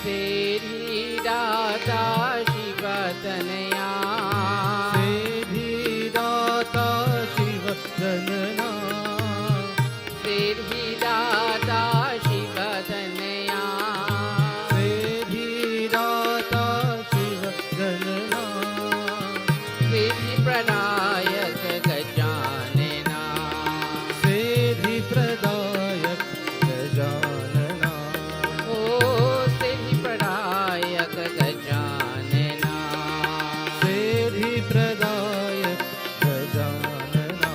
सिद्धिदाता शिवतनया सिद्धिदाता शिवतनया सिद्धिदाता शिवतनया सिद्धिदाता शिवतनया सिद्धिप्रदायक गजानना सिद्धिप्रदायक गजानना ओ सिद्धिप्रदायक गजानना सिद्धिप्रदायक गजानना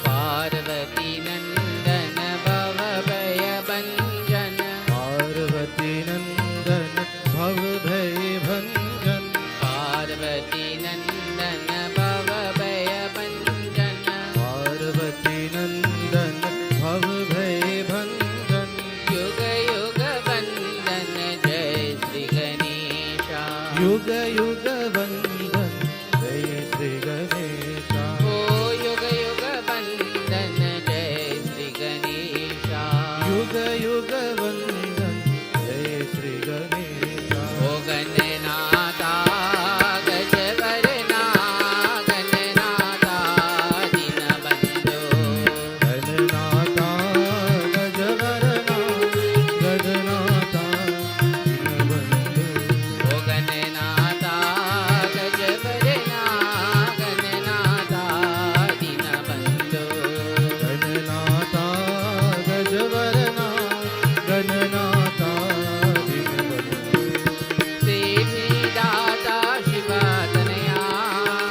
पार्वती नंदन भवभयभञ्जन पार्वती नंदन भवभयभञ्जन पार्वती नंदन भवभयभञ्जन पार्वती नंदन भवभयभञ्जन युग युग वंदन जय श्री गणेशा युग युग वंदन जय श्री गणेशा ओ युग युग वंदन जय श्री गणेशा युग युग वंदन जय श्री गणेशा ओ गणनाथा गजवरना गणनाथा दीनबन्धो गणनाथा गजवरना गणनाथा दीनबन्धु ओ गणनाथा गजवरना गणनाथा दीनबन्धो गणनाथा गजवरना गणनाथा दीनबन्धु सिद्धिदाता शिवतनया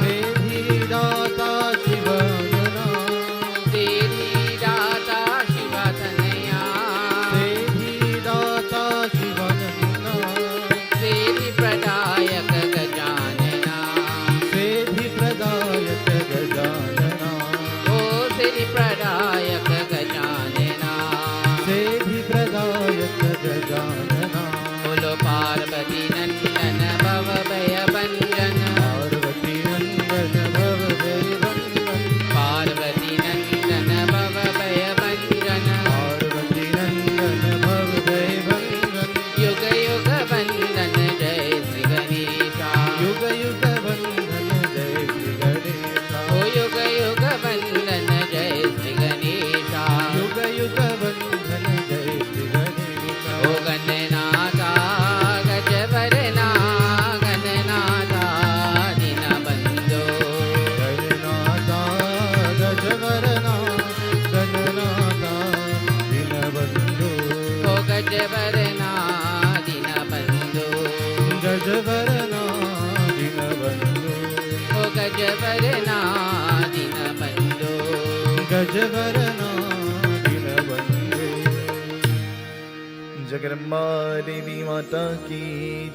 सिद्धिदाता शिवतनया सिद्धिदाता शिवतनया सिद्धिदाता शिवतनया सिद्धिप्रदायक गजानना सिद्धिप्रदायक गजानना ओ सिद्धिप्रदायक गजानना सिद्धिप्रदायक गजानना बोलो पार्वती नंदन भवभयभञ्जन पार्वती नंदन भवभयभञ्जन पार्वती नंदन भवभयभञ्जन पार्वती नंदन भवभयभञ्जन युग युग वंदन जय श्री गणेशा युग युग वंदन जय श्री गणेशा ओ युग युग वंदन जय श्री गणेशा युग युग वंदन जय श्री गणेशा ओ गणनाथा गजवरना गणनाथा दीनबन्धो गणनाथा गजवरना गणनाथा दीनबन्धु ओ गजवरना दीनबन्धो गजवरना दीनबन्धु ओ गजवरना दीनबन्धो गजवरना दीनबन्धु जगदम्बा देवी माता की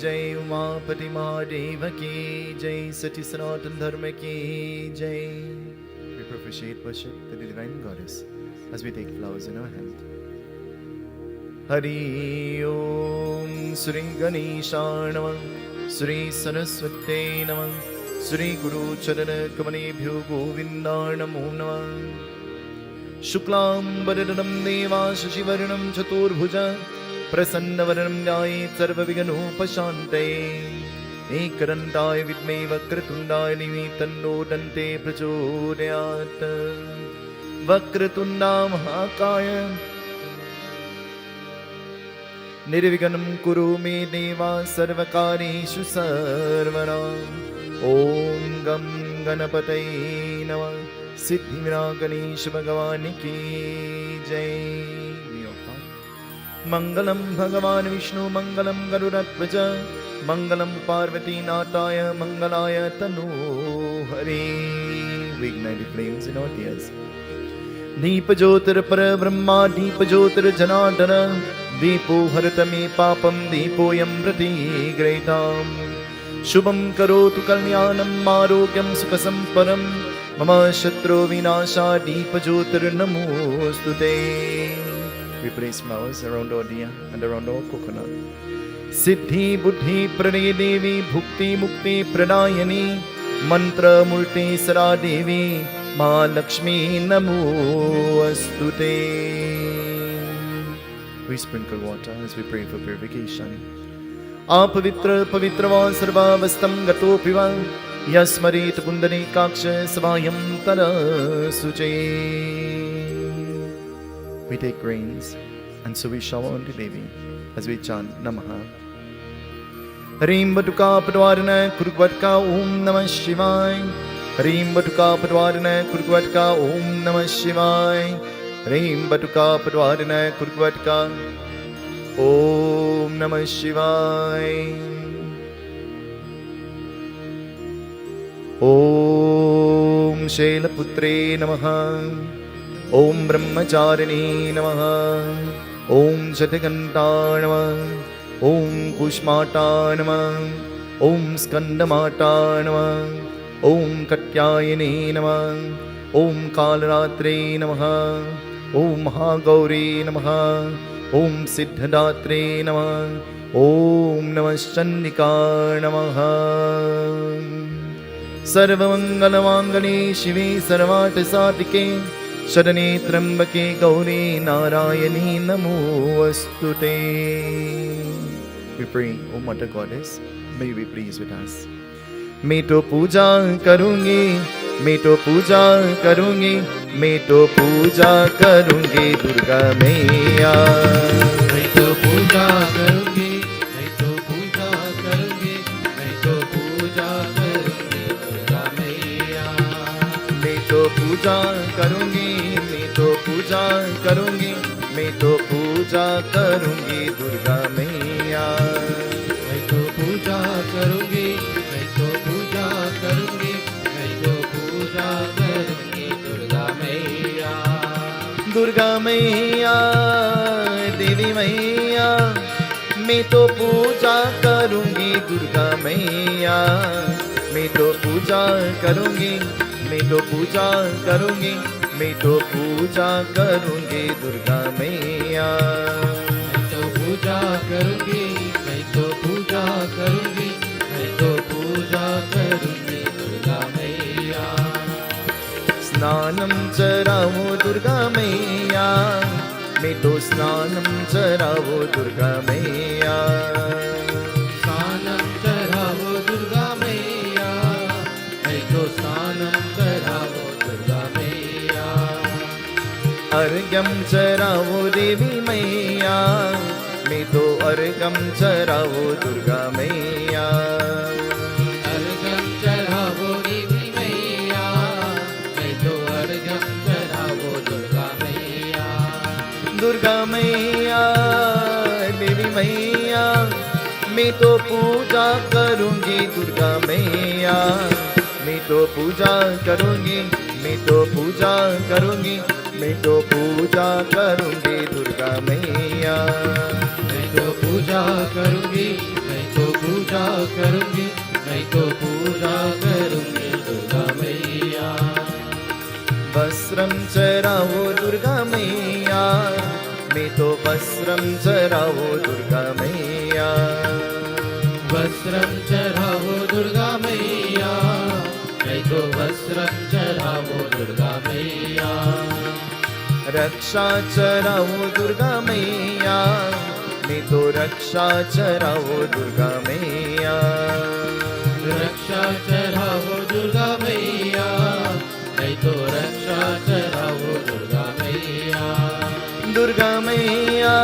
जय उमापति महादेव की जय सती सनातन धर्म की जय We propitiate worship to the divine goddess as we take flowers in our hand. Hari Om Sri Ganesha Namah Sri Saraswate Namah Sri Guru Charana Kamanebhyo Govinda Namo Namah Shuklam Bharadram Deva Shashivaranam Chaturbhuja Prasannavaranam Nyayet Sarvavighanopashante Ekarantaye Vidme Vakratundaya Dhivi Tanno Dante Prachodayat Vakratunda Mahakaya Nirviganam Kuru Me Deva Sarvakareshu Sarvana Om Gam Ganapataye Namah Siddhi Ganesha Bhagavani Ki Jai Mangalam Bhagavan Vishnu Mangalam Garudatvaja Mangalam Parvati Nataya Mangalaya Tanu Hari We ignite the flames in our tears Deepa Jyotir Para Brahma Deepa Jyotir Janardana Deepo Haratame Papam Deepo Yamrati Greatam Shubham Karotu Kalyanam Marogyam Sukhasamparam Mama Shatru Vinasha Deepa Jyotir Namostute We place flowers around our diya and around our coconut. Siddhi Buddhi Prane Devi Bhukti Mukti Pradayani Mantra Multi Sara Devi Ma Lakshmi Namo Astute. We sprinkle water as we pray for purification. अपवित्र पवित्र वा सर्वावस्थं गतोऽपि वा यस्मरेत् Pundarikaksha स्वायं तरसुचे. We take grains and so we shower on the Devi as we chant Namaha. Hrim Batuka Padwarana Kurgvatka Om Namah Shivaya. Hrim Batuka Padwarana Kurgvatka Om Namah Shivaya. Hrim Batuka Padwarana Kurgvatka Om Namah Shivaya. Om Shailaputre Namaha. Om Brahmacharine Namaha. Om Shatakanta Namaha. Om Kushmata Namaha. Om Skandamata Namaha. Om Katyayane Namaha. Om Kalratri Namaha. Om Mahagauri Namaha. Om Siddhadatre Namaha. Om Namah Chandika Namaha. सर्वमंगलमांगल्ये शिवे सर्वार्थसाधिके शरणे त्र्यंबके गौरी नारायणी नमोस्तुते. We pray, O Mother Goddess, may you be pleased with us. मैं तो पूजा करूंगी, मैं तो पूजा करूंगी, मैं तो पूजा करूंगी दुर्गा मैया. मैं तो पूजा करूंगी, मैं तो पूजा करूंगी, मैं तो पूजा करूंगी दुर्गा मैया. मैं तो पूजा करूंगी, मैं तो पूजा करूंगी, मैं तो पूजा करूंगी दुर्गा मैया. मैं तो पूजा करूंगी, मैं तो पूजा करूंगी, मैं तो पूजा करूंगी दुर्गा मैया. दुर्गा मैया देवी मैया, मैं तो पूजा करूंगी दुर्गा मैया. मैं तो पूजा करूंगी, मैं तो पूजा करूंगी, मैं तो पूजा करूंगी दुर्गा मैया. मैं तो पूजा करूंगी, मैं तो पूजा करूंगी, मैं तो पूजा करूंगी दुर्गा मैया. स्नानं चरावो दुर्गा मैया, मैं तो स्नानं चरावो दुर्गा मैया. स्नानं चरावो दुर्गा मैया, मैं तो स्नानं चरावो दुर्गा मैया. अर्घ्यं चरावो देवी मैया, मैं तो अर्घ्यं चरावो दुर्गा मैया. अर्घ्यं चरावो देवी मैया, मैं तो अर्घ्यं चरावो दुर्गा मैया. दुर्गा मैया देवी मैया, मैं तो पूजा करूंगी दुर्गा मैया. मैं तो पूजा करूंगी, मैं तो पूजा करूंगी, मैं तो पूजा करूंगी दुर्गा मैया. मैं तो पूजा करूंगी, मैं तो पूजा करूंगी, मैं तो पूजा करूंगी दुर्गा मैया. वस्त्रं चरावो दुर्गा मैया, मैं तो वस्त्रं चरावो दुर्गा मैया. वस्त्रं चरावो दुर्गा मैया, मैं तो वस्त्रं चरावो दुर्गा मैया. रक्षा चरावो दुर्गा मैया, मैं तो रक्षा चरावो दुर्गा मैया. रक्षा चरावो दुर्गा मैया, मैं तो रक्षा चरावो दुर्गा मैया. दुर्गा मैया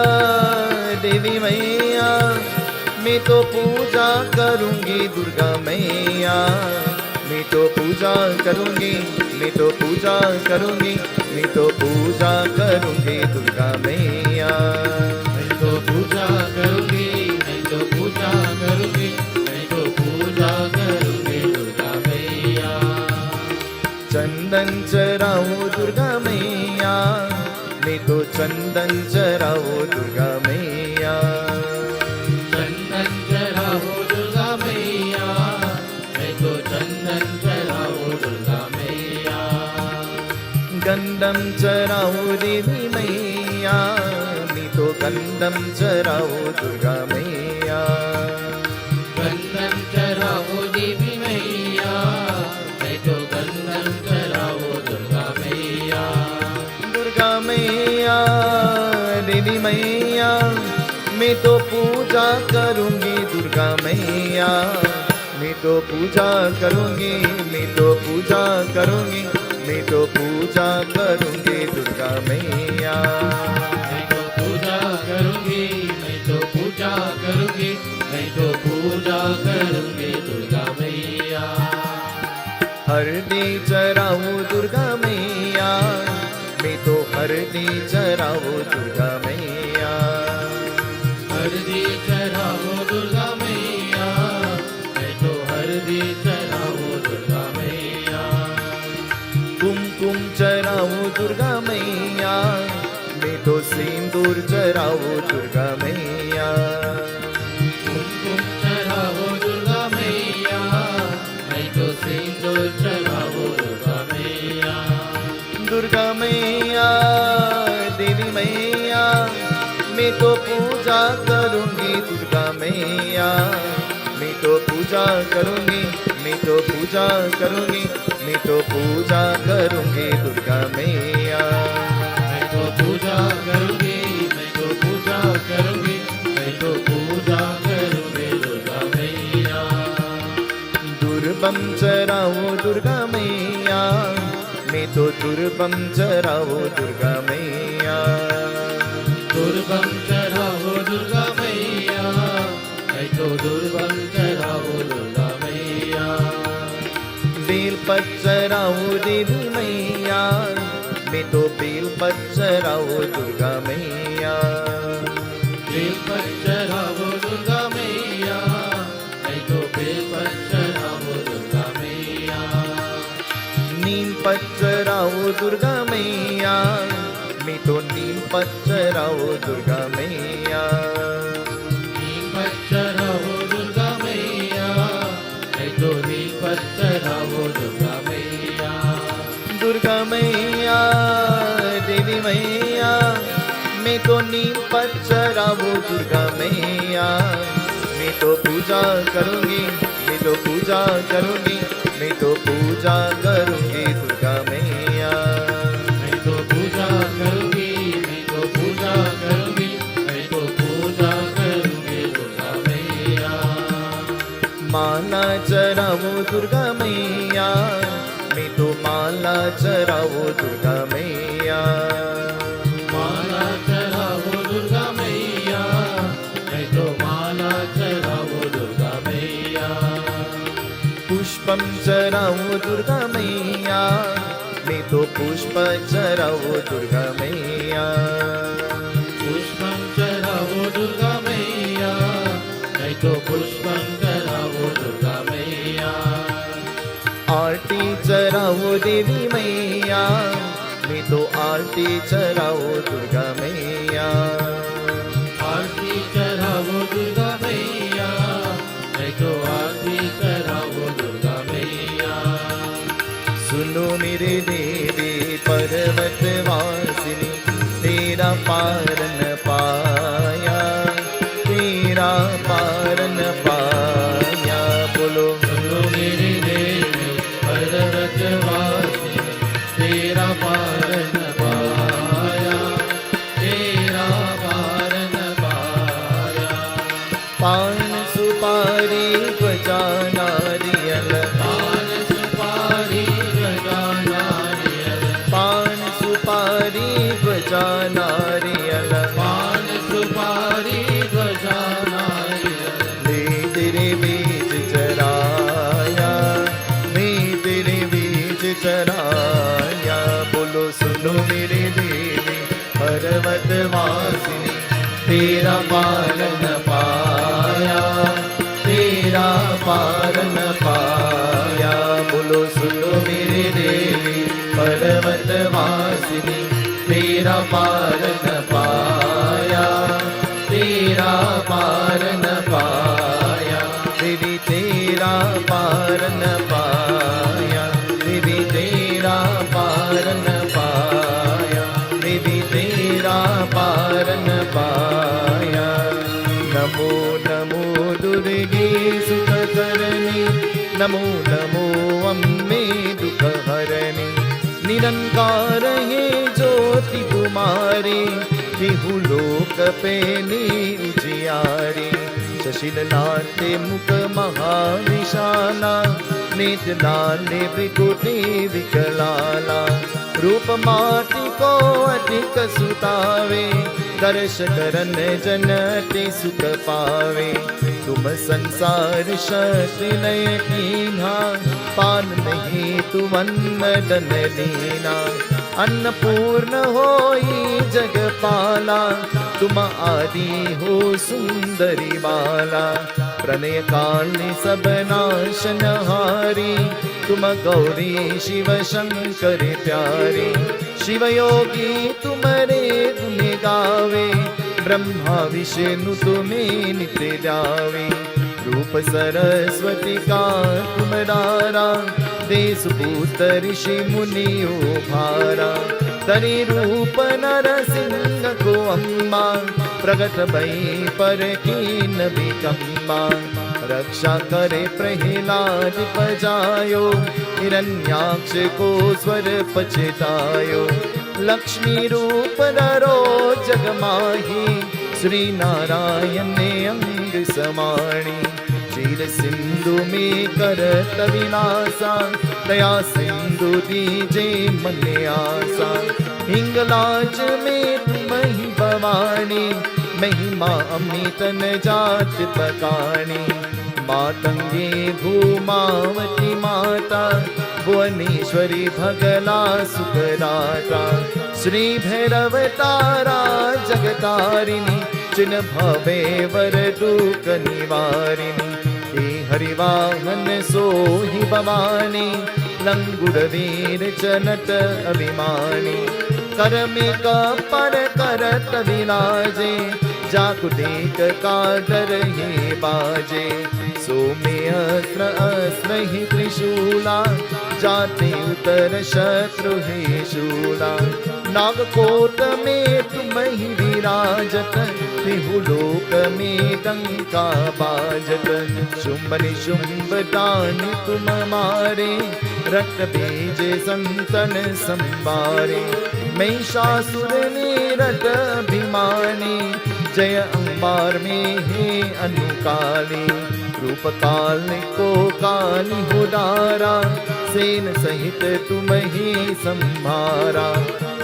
देवी मैया, मैं तो पूजा करूंगी दुर्गा मैया. मैं तो पूजा करूंगी, मैं तो पूजा करूंगी, मैं तो पूजा करूंगी दुर्गा मैया. मैं तो पूजा करूंगी, मैं तो पूजा करूंगी, मैं तो पूजा करूंगी दुर्गा मैया. चंदन चराओ दुर्गा मैया, मैं तो चंदन चराओ दुर्गा मैया. चंदन चढ़ाओ दुर्गा मैया, मैं तो चंदन चढ़ाओ दुर्गा मैया. गंधम चराओ देवी मैया, मैं तो गंधम चराओ दुर्गा मैया. गंधम चढ़ाओ देवी मैया, मैं तो गंधम चढ़ाओ दुर्गा मैया. दुर्गा मैया देवी मैया, मैं तो पूजा करूंगी दुर्गा दुर्गा मैया, मैं तो पूजा करूंगी, मैं तो पूजा करूंगी, मैं तो पूजा करूंगी दुर्गा मैया। मैं तो पूजा करूंगी, मैं तो पूजा करूंगी, मैं तो पूजा करूंगी दुर्गा मैया। हरदी चराऊं दुर्गा मैया, मैं तो हरदी चराऊं दुर्गा मैया। हरदी चढ़ाओ दुर्गा मैया, मैं तो हरदी चढ़ाओ दुर्गा मैया। कुमकुम चराऊं दुर्गा मैया, मैं तो सिंदूर चराऊं दुर्गा मैया। कुमकुम चढ़ाओ दुर्गा मैया, मैं तो सिंदूर चढ़ाओ दुर्गा मैया। दुर्गा मैया देवी मैया, मैं तो पूजा करूंगी दुर्गा मैया, मैं तो पूजा करूंगी, मैं तो पूजा करूंगी, मैं तो पूजा करूंगी दुर्गा मैया। मैं तो पूजा करूंगी, मैं तो पूजा करूंगी, मैं तो पूजा करूंगी दुर्गा मैया। दुर्बम चराओ दुर्गा मैया, मैं तो दुर्बम चराओ दुर्गा मैया। दुर्बम चढ़ाओ दुर्गा मैया, मैं तो दुर्बम चढ़ाओ दुर्गा मैया। बेलपत्र चराओ देवी मैया, मैं तो बेलपत्र चराओ दुर्गा मैया। बेलपत्र चढ़ाओ दुर्गा मैया, मैं तो बेलपत्र चढ़ाओ दुर्गा मैया। नीम पत्र चराओ दुर्गा मैया, मैं तो नीम पत्र चराओ दुर्गा मैया। नीम पत्र चढ़ाओ दुर्गा मैया, मैं तो नीम पत्र चढ़ाओ दुर्गा मैया। दुर्गा मैया देवी मैया, मैं तो नीम पत्र चराओ दुर्गा मैया। मैं तो पूजा करूंगी, मैं तो पूजा करूंगी, मैं तो पूजा करूंगी दुर्गा मैया। मैं तो पूजा करूंगी, मैं तो पूजा करूंगी, मैं तो पूजा करूंगी दुर्गा मैया। माला चराओ दुर्गा मैया, मैं तो माला चराओ दुर्गा मैया। माला चढ़ाओ दुर्गा मैया, मैं तो माला चढ़ाओ दुर्गा मैया। पुष्पम चराओ दुर्गा मैया, मैं तो पुष्प चराओ दुर्गा मैया। पुष्पम चढ़ाओ दुर्गा मैया, मैं तो पुष्पम चढ़ाओ दुर्गा मैया। आरती चराओ देवी मैया, मैं तो आरती चराओ दुर्गा मैया। आरती चढ़ाओ दुर्गा मैया, मैं तो आरती चढ़ाओ दुर्गा मैया। सुनो मेरे देवी पर्वत वासिनी, तेरा पारन पाया, तेरा पारन पाया। बोलो सुनो मेरी देवी पर्वत वासिनी, तेरा पारन पाया, तेरा पारन पाया। पान सुपारी ध्वजा नारियल, पान सुपारी ध्वजा नारियल, पान सुपारी ध्वजा नारियल। पान सुपारी ध्वजा नारियल। मैं तेरे बीच चराया, मैं तेरे बीच चराया। बोलो सुनो मेरे देवी पर्वत वासिनी, तेरा पालन पाया, तेरा पालन पाया। बोलो सुनो मेरे देवी पर्वत वासिनी, तेरा पालन पाया, तेरा पालन पाया। देवी तेरा पालन पाया, देवी तेरा पालन पाया, देवी तेरा पालन पाया। नमो नमो दुर्गे सुखकरणी, नमो नमो अम्बे दुःखहरणी। निरंकार है ज्योति तुम्हारी, देहु लोक पे उजियारी। सुशील लाटे मुख महाविशाला, नेत्र लाले भृकुटी विकलाला, रूप माटी को अधिक सुतावे, दर्श करन जन ते सुख पावे। तुम संसार शक्ति लय कीन्हा, पान नहीं तुम अन्न दन दीना। अन्नपूर्ण होई जगपाला, तुम आदि हो सुंदरी बाला। प्रणय काल सब नाशनहारी, तुम गौरी शिव शंकर प्यारे। शिव योगी तुम्हारे गुण गावे, ब्रह्मा विष्णु तुम्हें नित्य जावे। रूप सरस्वती का तुम्हारा, देश भूत ऋषि मुनि भारा। तरी रूप नरसिंह को अम्बा, प्रगट भई पर कीन विकम्बा। रक्षा करे प्रहलाद पजायो, हिरण्याक्ष को स्वर पछतायो। लक्ष्मी रूप नरो जग माही, श्री नारायण ने अंग समाणी। क्षीर सिंधु में करत विलासा, दया सिंधु दीजे मन आसा। हिंगलाज में तुम ही भवानी, महिमा अमित न जात बकानी। मातंगे भूमावती माता, भुवनेश्वरी भगला सुखदाता। श्री भैरव तारा जगतारिणी, चिन्ह भवे वर दुख निवारिणी। हे हरिवाहन सोहि भवानी, लंगुर वीर चनत अभिमानी। कर में कपर करत विराजे, जाकु देख कादर ही बाजे। सोमे अस्त्र अस्त्र ही त्रिशूला, जाते उतर शत्रु ही शूला। नागकोट में तुम ही विराजत, त्रिहुलोक में डंका बाजत। शुंभ निशुंभ दानी तुम मारे, रक्त बीज संतन संबारे। महिषासुर निरत अभिमानी, जय अंबार में हे अनुकाली। रूप काल को काली हो डारा, सेन सहित तुम ही संभारा।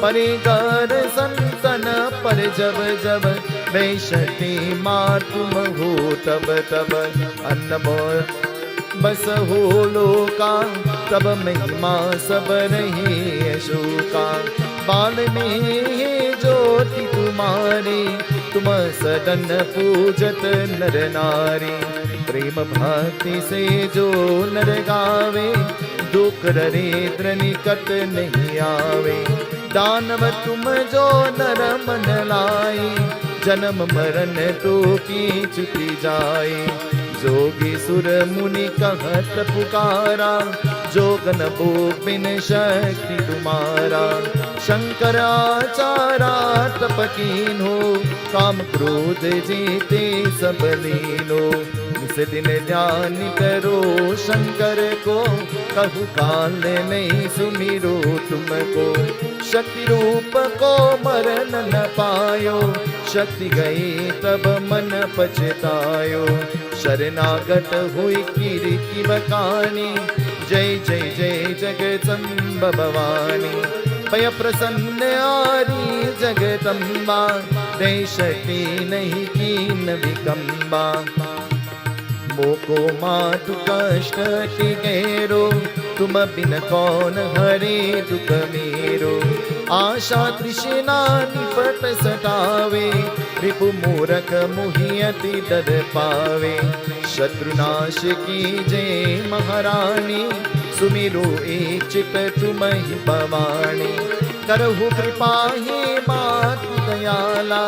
परिगर संतन पर जब जब, वैशक्ति माँ तुम हो तब तब। अन्न बस हो लोका, तब महिमा सब रही अशोका। बाल में ज्योति तुम्हारी, तुम सदन पूजत नर नारी। प्रेम भक्ति से जो नर गावे, दुख दरिद्र निकट नहीं आवे। दानव तुम जो नर मन लाई, जन्म मरण तो की चुकी जाए। जोगी सुर मुनि कहत पुकारा, जोगन भोग बिन शक्ति तुम्हारा। शंकराचार्य तप कीन्हो, काम क्रोध जीते सब लीनो। निस दिन ध्यान करो शंकर को, कहु काल नहीं सुमिरो तुमको। शक्ति रूप को मरण न पायो, शक्ति गई तब मन पछतायो। शरणागत हुई कीर्ति बकानी, जय जय जय जगदम्ब भवानी। भय प्रसन्न आरी जगदम्बा, दे शक्ति नहीं कीन विकम्बा। मोको मातु कष्ट की गैरो, तुम बिन कौन हरे दुख मेरो। आशा तृष्णा निपट सतावे, रिपु मूरख मुहियति डर पावे। शत्रुनाश की जय महारानी, सुमिरो एक चित तुम ही भवानी। करहु कृपा हे मातु दयाला,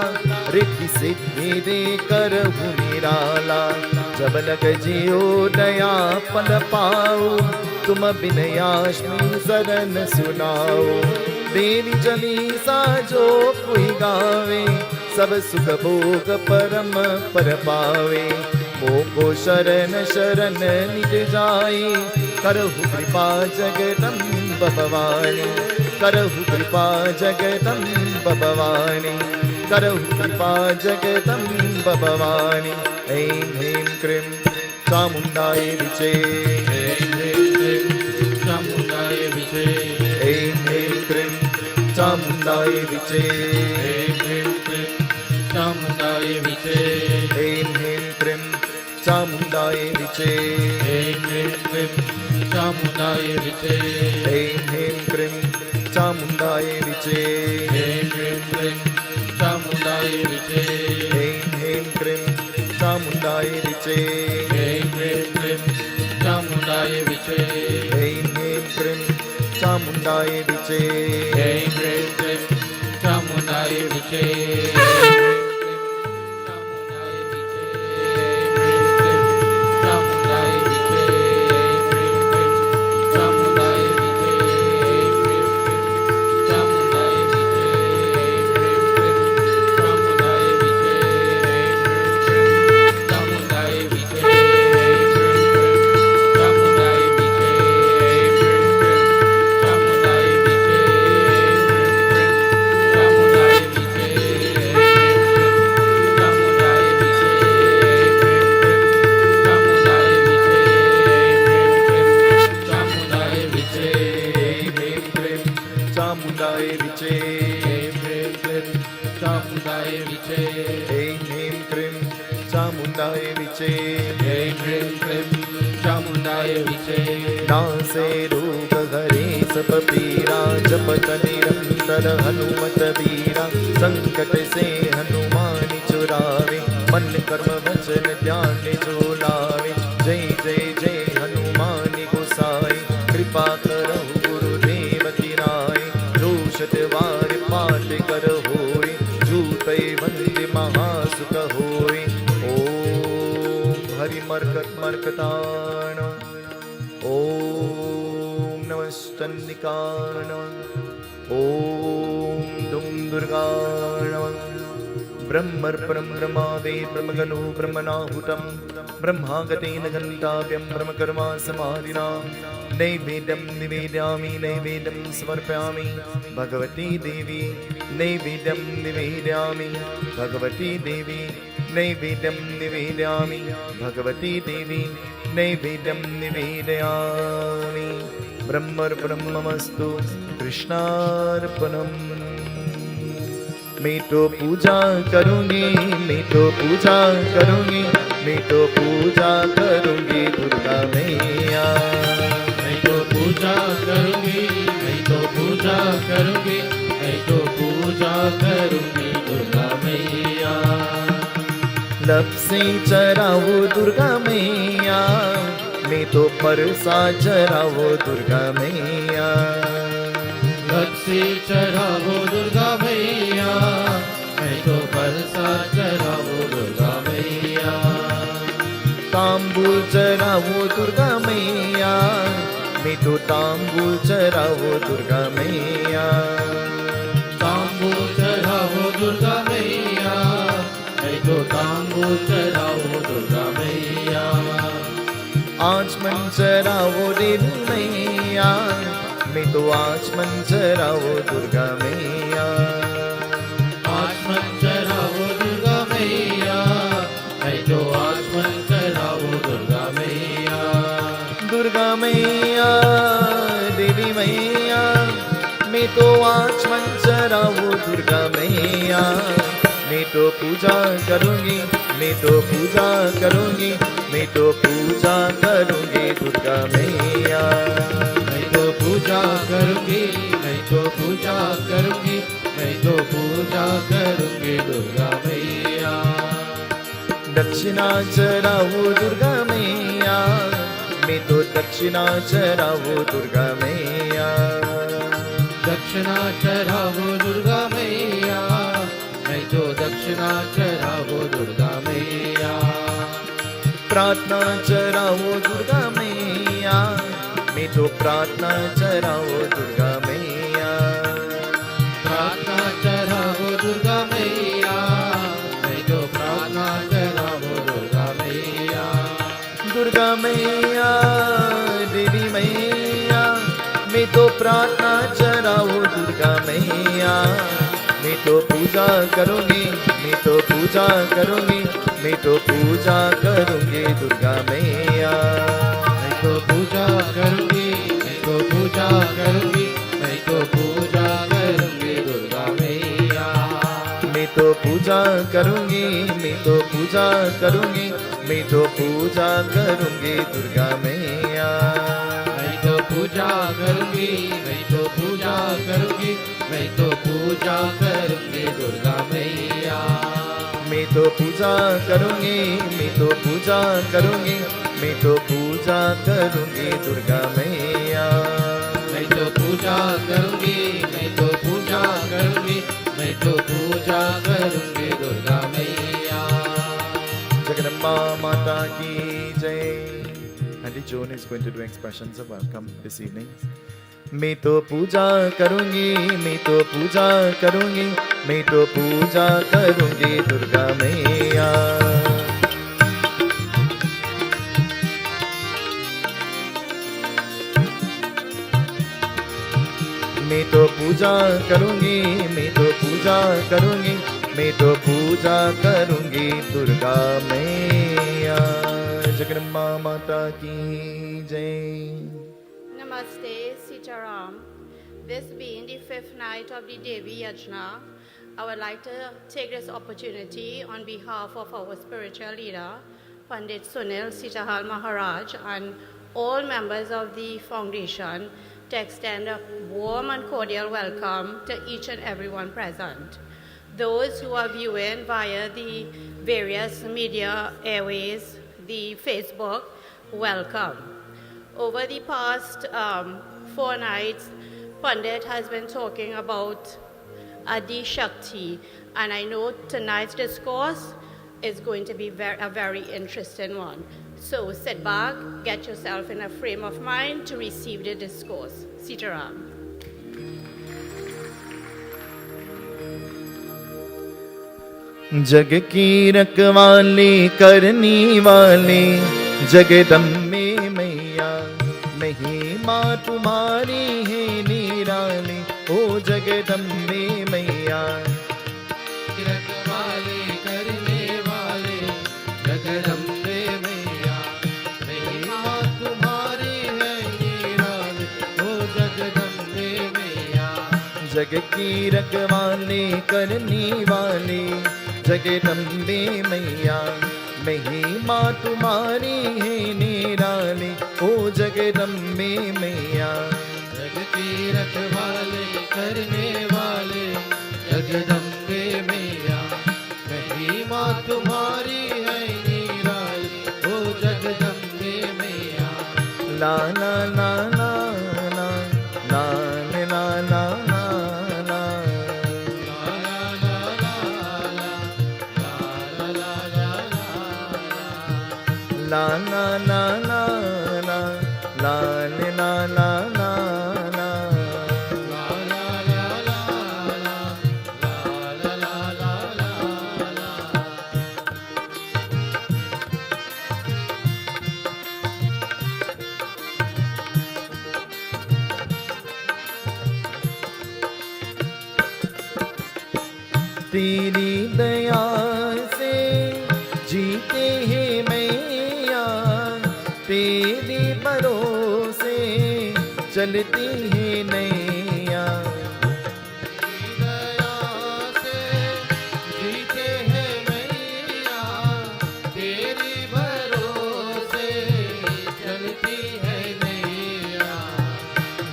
रिद्धि सिद्धि दे करहु निराला। जब लग जियो दया पल पाओ, तुम बिनयाश्मी शरण सुनाओ। देवी चालीसा जो कोई गावे, सब सुख भोग परम पर पावे। मोको शरण शरण निज जाई, करहु कृपा जगदम्ब भवानी। करहु कृपा जगदम्ब भवानी, करहु कृपा जगदम्ब भवानी। ऐं ह्रीं क्रीं चामुण्डाय विचे ऐं ह्रीं क्लीं चामुण्डाय विचे ऐं ह्रीं क्रीं चामुण्डाय विचे ऐं ह्रीं क्लीं चामुण्डाय विचे ऐं ह्रीं क्रीं चामुण्डाय विचे ऐं ह्रीं क्लीं चामुण्डाय विचे ऐं ह्रीं क्रीं चामुण्डाय विचे ऐं ह्रीं क्लीं चामुण्डाय विचे ऐं ह्रीं क्रीं चामुण्डाय विचे ऐं ह्रीं क्लीं चामुण्डाय विचे ऐं ह्रीं क्रीं चामुण्डाय विचे ऐं ह्रीं क्लीं चामुण्डाय विचे नासे रोग हरे सब पीरा जपत निरंतर हनुमत वीरा संकट से हनुमान छुड़ावे मन कर्म वचन ध्यान जो लावे जय जय जय हनुमान गोसाई कृपा करहु गुरुदेव की नाई रोषत वार पाठ कर होय झूठे वंदे महासुख होय ओम हरि मर्कताण ओम नमस्तन्निकाण ओम दुम दुर्गाण ब्रह्मर्पणं ब्रह्मादे ब्रह्मगणो ब्रह्मणाहुतं ब्रह्मागतेन घण्टाभ्यं ब्रह्मकर्मा समाधिना नैवेद्यं निवेदयामि नैवेद्यं समर्पयामि भगवती देवी नैवेद्यं निवेदयामि भगवती देवी नैवेद्यं निवेदयामि भगवती देवी नैवेद्यं निवेदयामि ब्रह्मर्पणं ममस्तु कृष्णार्पणम् मैं तो पूजा करूंगी मैं तो पूजा करूंगी मैं तो पूजा करूंगी दुर्गा मैया मैं तो पूजा करूंगी मैं तो पूजा करूंगी मैं तो पूजा करूंगी दुर्गा मैया लपसी चराओ दुर्गा मैया मैं तो परसाद चराओ दुर्गा मैया लपसी चढ़ावो दुर्गा मैया मैं तो परसाद चढ़ावो दुर्गा मैया तांबूल चराओ दुर्गा मैया मैं तो तांबूल चराओ दुर्गा मैया तांबूल चढ़ावो दुर्गा मैया मैं तो तांबूल चढ़ावो दुर्गा मैया आचमन चराओ देवी मैया मैं तो आचमन चराओ दुर्गा मैया आचमन चढ़ावो दुर्गा मैया मैं तो आचमन चढ़ावो दुर्गा मैया दुर्गा मैया देवी मैया मैं तो आचमन चराओ दुर्गा मैया मैं तो पूजा करूंगी मैं तो पूजा करूंगी मैं तो पूजा करूंगी दुर्गा मैया मैं तो पूजा करूंगी मैं तो पूजा करूंगी मैं तो पूजा करूंगी दुर्गा मैया दक्षिणा चराओ दुर्गा मैया मैं तो दक्षिणा चराओ दुर्गा मैया दक्षिणा चढ़ावो दुर्गा मैया मैं तो दक्षिणा चढ़ावो दुर्गा मैया प्रार्थना चराओ दुर्गा मैया मैं तो प्रार्थना चराओ दुर्गा मैया प्रार्थना चढ़ावो दुर्गा मैया मैं तो प्रार्थना चढ़ावो दुर्गा मैया दुर्गा मैया देवी मैया मैं तो प्रार्थना चराओ दुर्गा मैया मैं तो पूजा करूंगी, मैं तो पूजा करूंगी, मैं तो पूजा करूंगी दुर्गा मैया। मैं तो पूजा करूंगी, मैं तो पूजा करूंगी, मैं तो पूजा करूंगी दुर्गा मैया। मैं तो पूजा करूंगी, मैं तो पूजा करूंगी, मैं तो पूजा करूंगी दुर्गा मैया। मैं तो पूजा करूंगी, मैं तो पूजा करूंगी, मैं तो पूजा करूंगी दुर्गा मैया। मैं तो पूजा करूंगी, मैं तो पूजा करूंगी, मैं तो पूजा करूंगी दुर्गा मैया। मैं तो पूजा करूंगी, मैं तो पूजा करूंगी, मैं तो पूजा करूंगी दुर्गा मैया। जगदम्बा माता की जय। Auntie Joan is going to do expressions of welcome this evening. मैं तो पूजा करूंगी, मैं तो पूजा करूंगी, मैं तो पूजा करूंगी दुर्गा मैया। मैं तो पूजा करूंगी, मैं तो पूजा करूंगी, मैं तो पूजा करूंगी दुर्गा मैया। जगदम्बा माता की जय। Namaste, Sitaram. This being the fifth night of the Devi Yajna, I would like to take this opportunity on behalf of our spiritual leader, Pandit Sunil Seetahal Maharaj, and all members of the foundation to extend a warm and cordial welcome to each and everyone present. Those who are viewing via the various media airways, the Facebook, welcome. Over the past 4 nights, Pandit has been talking about Adi Shakti, and I know tonight's discourse is going to be a very interesting one. So sit back, get yourself in a frame of mind to receive the discourse. Sitaram. जग की रखवाली करनी वाली जगदम्बे मैया, महिमा तुम्हारी है निराली ओ जगदम्बे मैया। रखवाले करने वाले जगदम्बे मैया, महिमा तुम्हारी है निराली ओ जगदम्बे मैया। जग की रखवाली करनी वाली जगदम्बे मैया, महिमा तुम्हारी है निराली ओ जगदम्बे मैया। जग की रखवाले करने वाले जगदम्बे मैया, महिमा तुम्हारी है निराली ओ जगदम्बे मैया। ला ला ला ला ला ला ला ला ला ला। La la la la la la la la la la तेरी दया से जीते हैं मैया, तेरे भरोसे चलती है नैया। दया से जीते हैं मैया, तेरी भरोसे चलती है नैया।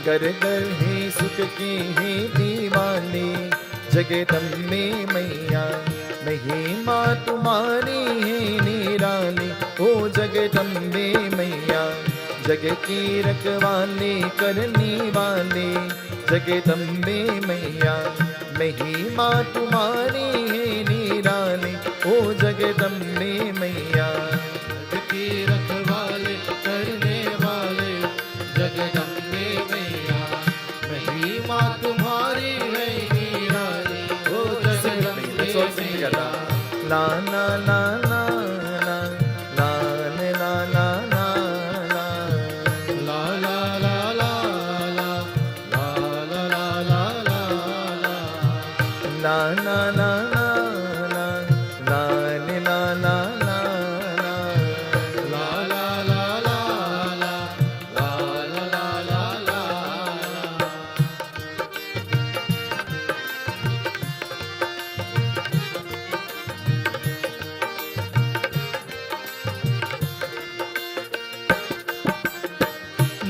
घर घर है सुख के है दीवाने जगदम्बे मैया, महिमा तुम्हारी है निराली ओ जगदम्बे मैया। जग की रखवाली करने वाले जगदम्बे मैया, महिमा तुम्हारी है निराली ओ जगदम्बे मैया। जग की रखवाले करने वाले जगदम्बे मैया, महिमा तुम्हारी है निराली ओ जगदम्बे मैया। ला ला ला ला ला ला ला ला ला ला ला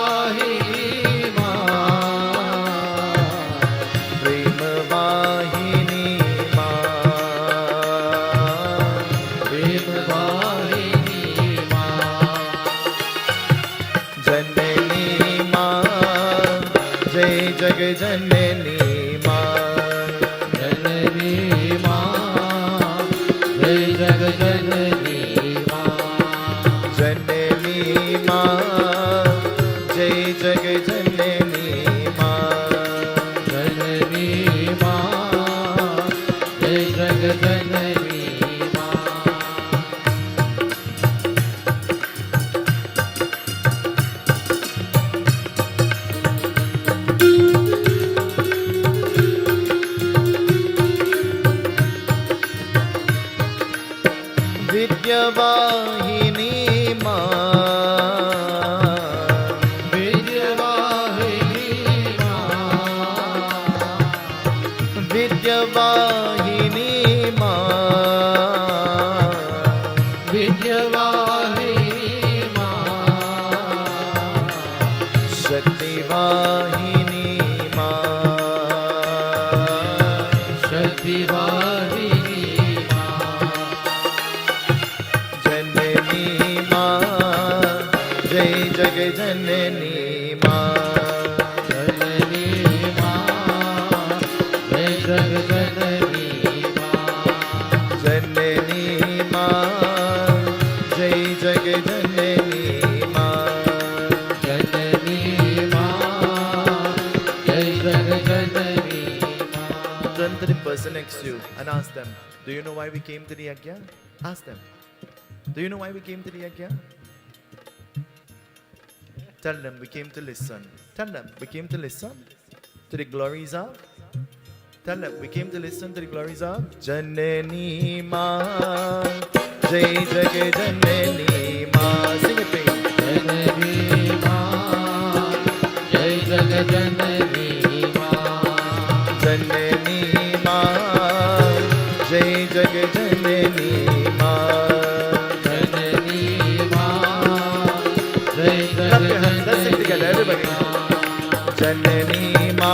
वाहिनी प्रेम वाहिनी माँ, प्रेम वाहिनी जननी माँ, जय जग जननी माँ, जननी जय जग जननी जननी माँ, जय जग जननी माँ, जननी जय जग जननी विद्यावाहिनी माँ, विद्यावाहिनी विद्यावाहिनी माँ, विद्यावाहिनी शक्ति वाहिनी माँ, शक्ति वाहिनी जननी माँ, जय जग जननी माँ, जननी जय जग जननी जननी माँ, जय जग जननी माँ, जननी जय जग जननी Turn to the person next to you and ask them, do you know why we came to the Yajna? Ask them. Do you know why we came to the Yajna? Tell them we came to listen. Tell them we came to listen to the glories of. Tell them we came to listen to the glories of Janani Ma, Jai Jagai Janani Ma. Sing it, please. जननी जय जग जननी Janani Ma, Jai Jagai Janani Ma. जननी जय Clap jug your hands. Let's sing together, everybody. Janani Ma,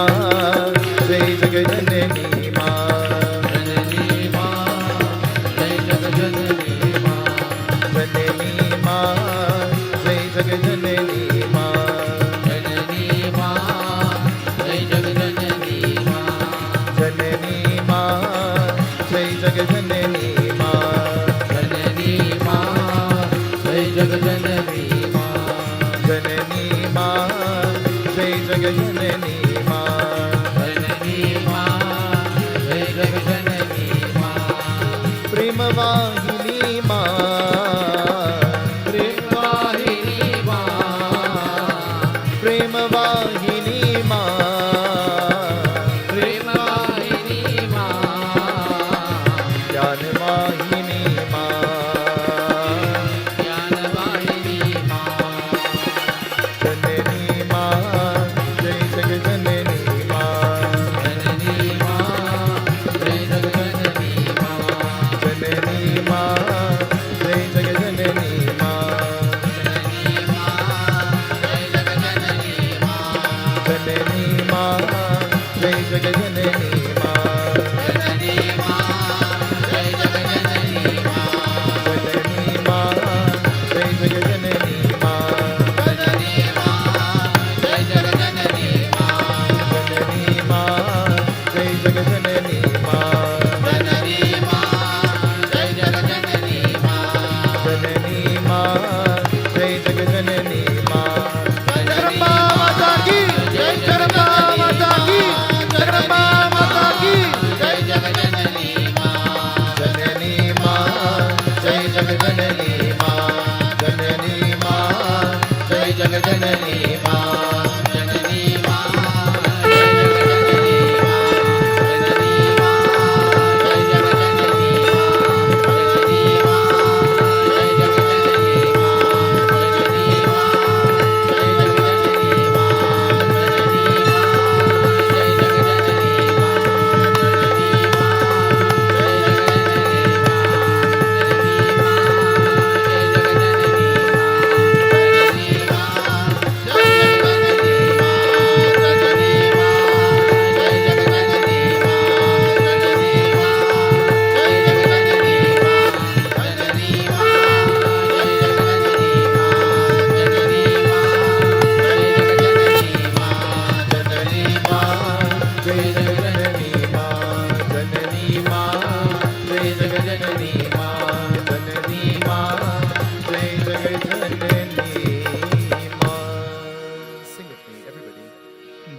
Jai Jagai Janani Ma. जननी जय जग जननी Janani Ma, Jai Jagai Janani Ma. जननी जय जग जननी Janani Ma, Jai Jagai Janani Ma. जननी जय जग जननी Janani Ma, Jai Jagai Janani Ma. जननी जय जग जननी Prem Vahini Ma, प्रेम वाहिनी Prem Vahini Ma, प्रेम वाहिनी Jnana Vahini Ma. ज्ञान वाहिनी Janani Ma, Jai Jagai Janani Ma. जननी जय जग जननी Janani Ma, Jai Jagai Janani Ma. Janani Ma, Jai Jagai Janani Ma. Janani Ma, Jai Jagai Janani Ma. Janani Ma, Jai Jagai Janani Ma. Janani Ma, Jai Jagai Janani Ma. Janani Ma, Jai Jagai Janani Ma. Janani Ma, Jai Jagai Janani Ma. Janani Ma, Jai Jagai Janani Ma. Jagannath Mata ki, Jai Jagannath Mata ki, Jagannath Mata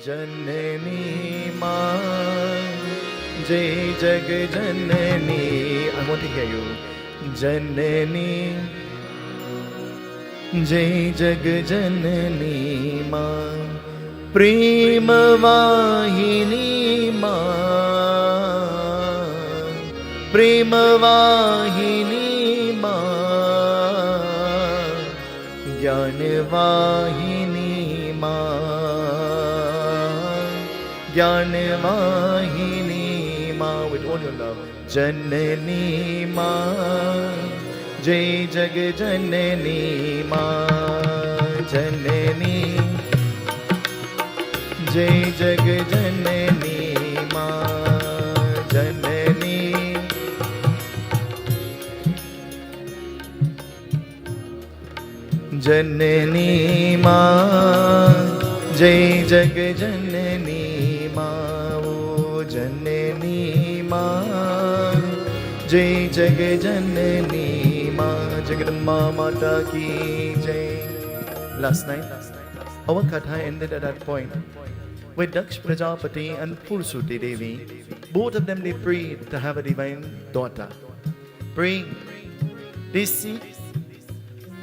Janani Ma, Jai Jag Janani. I want to hear you. Janani, Jai Jag Janani Ma, Prema Vahini Ma, Prema Vahini Ma, Jnana Vahini Ma, Jnana Vahini Ma, with all your love. Janani Ma, Jai Jag Janani Ma, Janani, Jai Jag Janani Ma, Janani, Janani Ma, Jai Jag Janani Ma, oh Janani Ma, Jai Jag Janani Ma, Jagadamba Mata Ki Jai. Last night, our katha ended at that point where Daksha Prajapati and Pursuti Devi, both of them, they prayed to have a divine daughter. Praying, they seek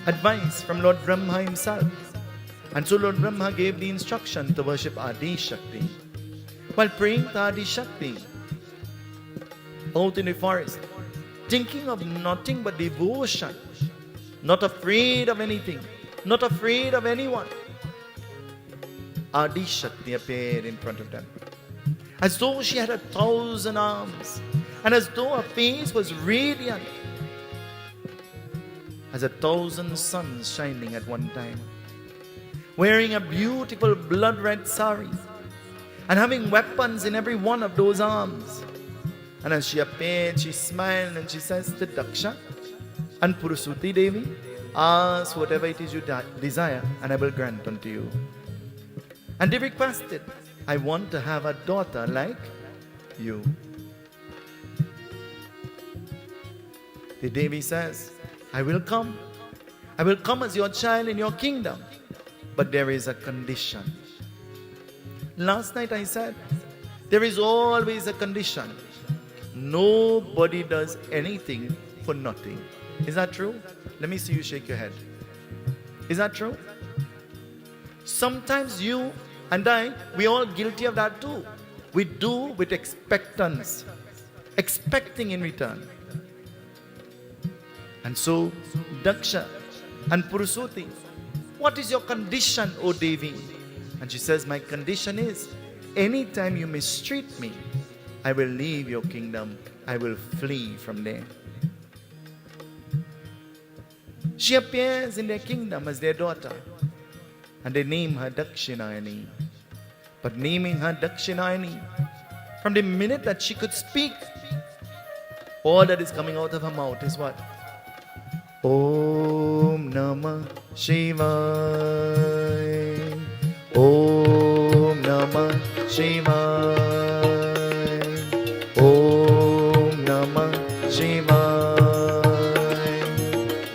advice from Lord Brahma himself. And so Lord Brahma gave the instruction to worship Adi Shakti. While praying to Adi Shakti, out in the forest, thinking of nothing but devotion, not afraid of anything, not afraid of anyone, Adi Shakti appeared in front of them, as though she had 1,000 arms, and as though her face was radiant, as 1,000 suns shining at one time, wearing a beautiful blood-red sari, and having weapons in every one of those arms. And as she appeared, she smiled and she says to Daksha and Pursuti Devi, ask whatever it is you desire, and I will grant unto you. And they requested, I want to have a daughter like you. The Devi says, I will come. I will come as your child in your kingdom. But there is a condition. Last night I said, there is always a condition. Nobody does anything for nothing. Is that true? Let me see you shake your head. Is that true? Sometimes you and I, we all guilty of that too. We do with expectance, expecting in return. And so, Daksha and Pursuti, what is your condition, O Devi? And she says, my condition is, anytime you mistreat me, I will leave your kingdom. I will flee from there. She appears in their kingdom as their daughter, and they name her Dakshinayani. But naming her Dakshinayani, from the minute that she could speak, all that is coming out of her mouth is what? Om Namah Shivaya. Om Namah Shivaya. Om Namah Shivaya.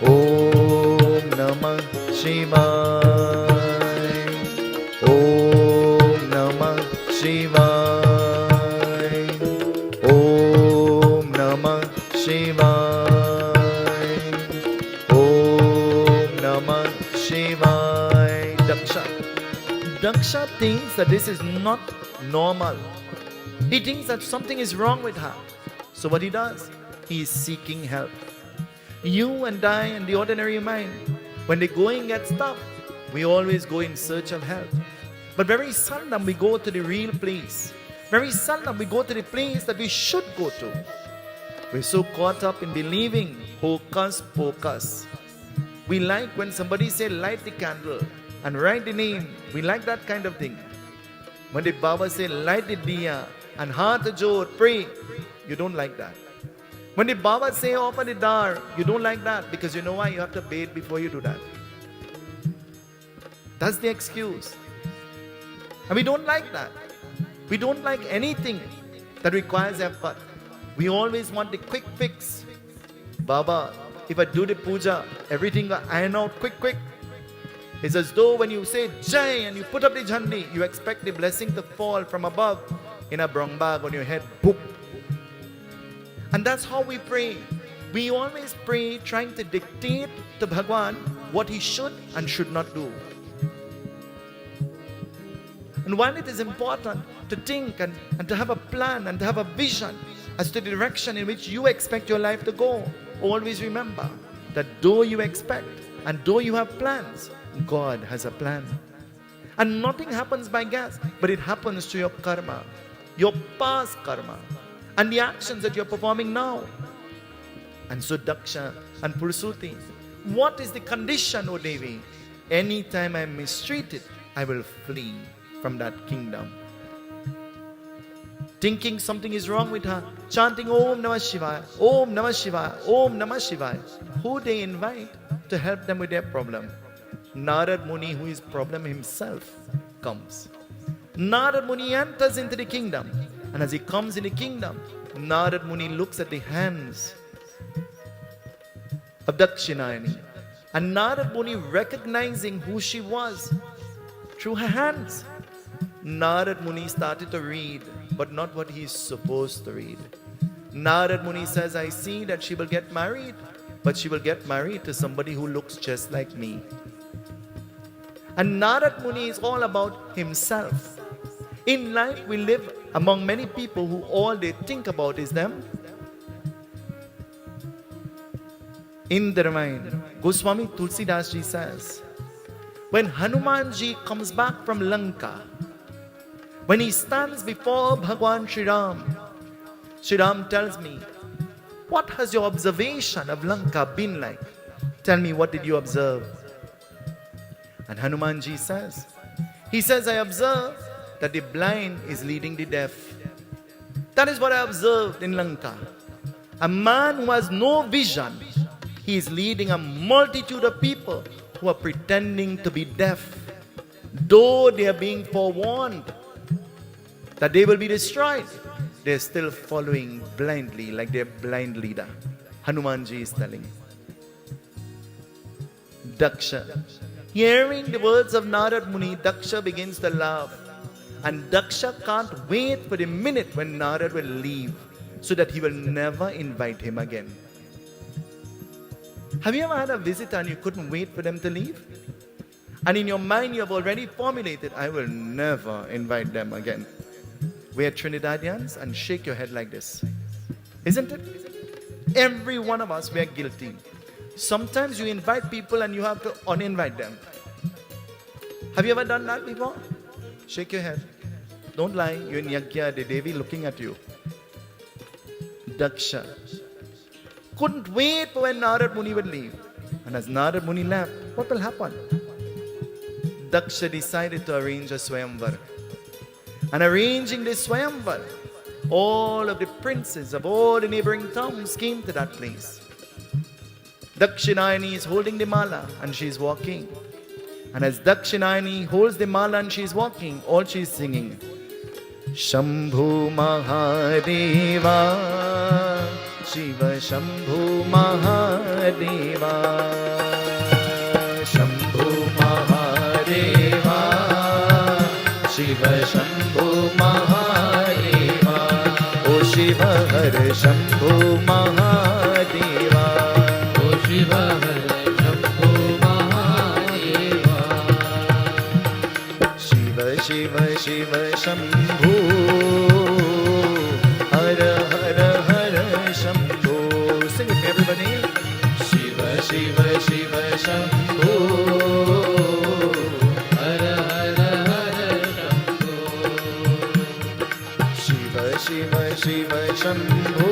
Om Namah Shivaya. Om Namah Shivaya. Om Namah Shivaya. Daksha thinks that this is not normal. He thinks that something is wrong with her. So what he does? He is seeking help. You and I and the ordinary mind, when the going gets tough, we always go in search of help. But very seldom we go to the real place. Very seldom we go to the place that we should go to. We're so caught up in believing hocus pocus. We like when somebody say light the candle and write the name. We like that kind of thing. When the Baba say light the diya and heart the jod, pray, you don't like that. When the Baba say offer the dar, you don't like that because you know why? You have to bathe before you do that. That's the excuse. And we don't like that. We don't like anything that requires effort. We always want the quick fix. Baba, if I do the puja, everything will iron out quick. It's as though when you say Jai and you put up the jhandi, you expect the blessing to fall from above in a brown bag on your head. Boop. And that's how we pray. We always pray trying to dictate to Bhagwan what he should and should not do. And while it is important to think and to have a plan and to have a vision as to the direction in which you expect your life to go, always remember that though you expect and though you have plans, God has a plan. And nothing happens by guess, but it happens to your karma, your past karma, and the actions that you're performing now. And so Daksha and Pursuti, what is the condition, O Devi? Anytime I'm mistreated, I will flee from that kingdom. Thinking something is wrong with her, chanting Om Namah Shivaya, Om Namah Shivaya, Om Namah Shivaya. Who they invite to help them with their problem? Narad Muni, who is problem himself, comes. Narad Muni enters into the kingdom, and as he comes in the kingdom, Narad Muni looks at the hands of Dakshinayani, and Narad Muni, recognizing who she was through her hands, Narad Muni started to read, but not what he is supposed to read. Narad Muni says, I see that she will get married, but she will get married to somebody who looks just like me. And Narad Muni is all about himself. In life, we live among many people who all they think about is them. In the Ramayana, Goswami Tulsidas ji says, when Hanumanji comes back from Lanka, when he stands before Bhagwan Shri Ram, Shri Ram tells me, what has your observation of Lanka been like? Tell me, what did you observe? And Hanumanji says, he says, I observed that the blind is leading the deaf. That is what I observed in Lanka. A man who has no vision, he is leading a multitude of people who are pretending to be deaf, though they are being forewarned that they will be destroyed. They are still following blindly like their blind leader. Hanumanji is telling. Daksha, hearing the words of Narad Muni, Daksha begins to laugh. And Daksha can't wait for the minute when Narad will leave, so that he will never invite him again. Have you ever had a visitor and you couldn't wait for them to leave? And in your mind you have already formulated, I will never invite them again. We are Trinidadians, and shake your head like this. Isn't it? Every one of us, we are guilty. Sometimes you invite people and you have to uninvite them. Have you ever done that before? Shake your head. Don't lie. You're in Yajna, the Devi looking at you. Daksha couldn't wait for when Narad Muni would leave. And as Narad Muni left, what will happen? Daksha decided to arrange a Swayamvar. And arranging this Swayamvar, all of the princes of all the neighboring towns came to that place. Dakshinayani is holding the mala and she is walking. And as Dakshinayani holds the mala and she is walking, all she is singing, Shambhu Mahadeva, Shiva Shambhu Mahadeva, Shambhu Mahadeva, Shiva Shambhu Mahadeva, O Shiva Har Shambhu Mahadeva, O Shiva Har Shambhu Mahadeva, Shiva Shiva Shiva Shambhu, Har Har Har Shambhu. Sing with me, everybody. Shiva Shiva Shiva Shambhu, Har Har Har Shambhu, Shiva Shiva Shiva Shambhu,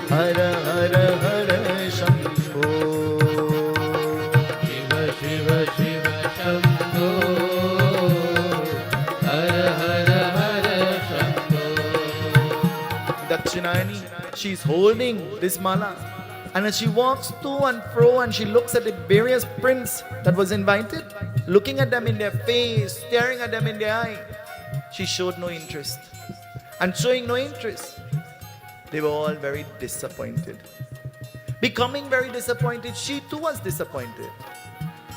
Har Har Har Shambhu. Shiva Shiva Shiva Shambhu, Har Har Har Shambhu. Dakshinayani, she's holding this mala, and as she walks to and fro and she looks at the various princes that was invited, looking at them in their face, staring at them in their eye, she showed no interest. And showing no interest, they were all very disappointed. Becoming very disappointed, she too was disappointed.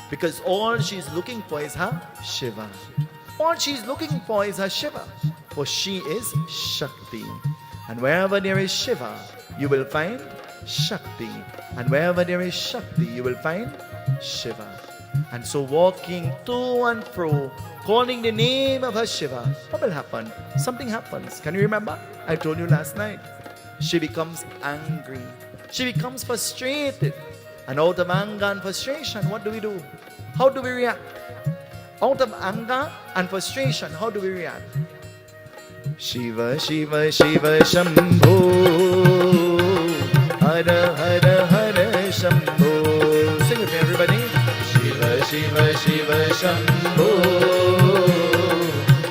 Because all she's looking for is her Shiva. All she's looking for is her Shiva. For she is Shakti. And wherever there is Shiva, you will find Shakti. And wherever there is Shakti, you will find Shiva. And so walking to and fro, calling the name of her Shiva, what will happen? Something happens. Can you remember? I told you last night. She becomes angry. She becomes frustrated. And out of anger and frustration, what do? How do we react? Out of anger and frustration, how do we react? Shiva, Shiva, Shiva, Shambho. Hara, Hara, Hara, Shambho. Sing with me, everybody. Shiva, Shiva, Shiva, Shambho.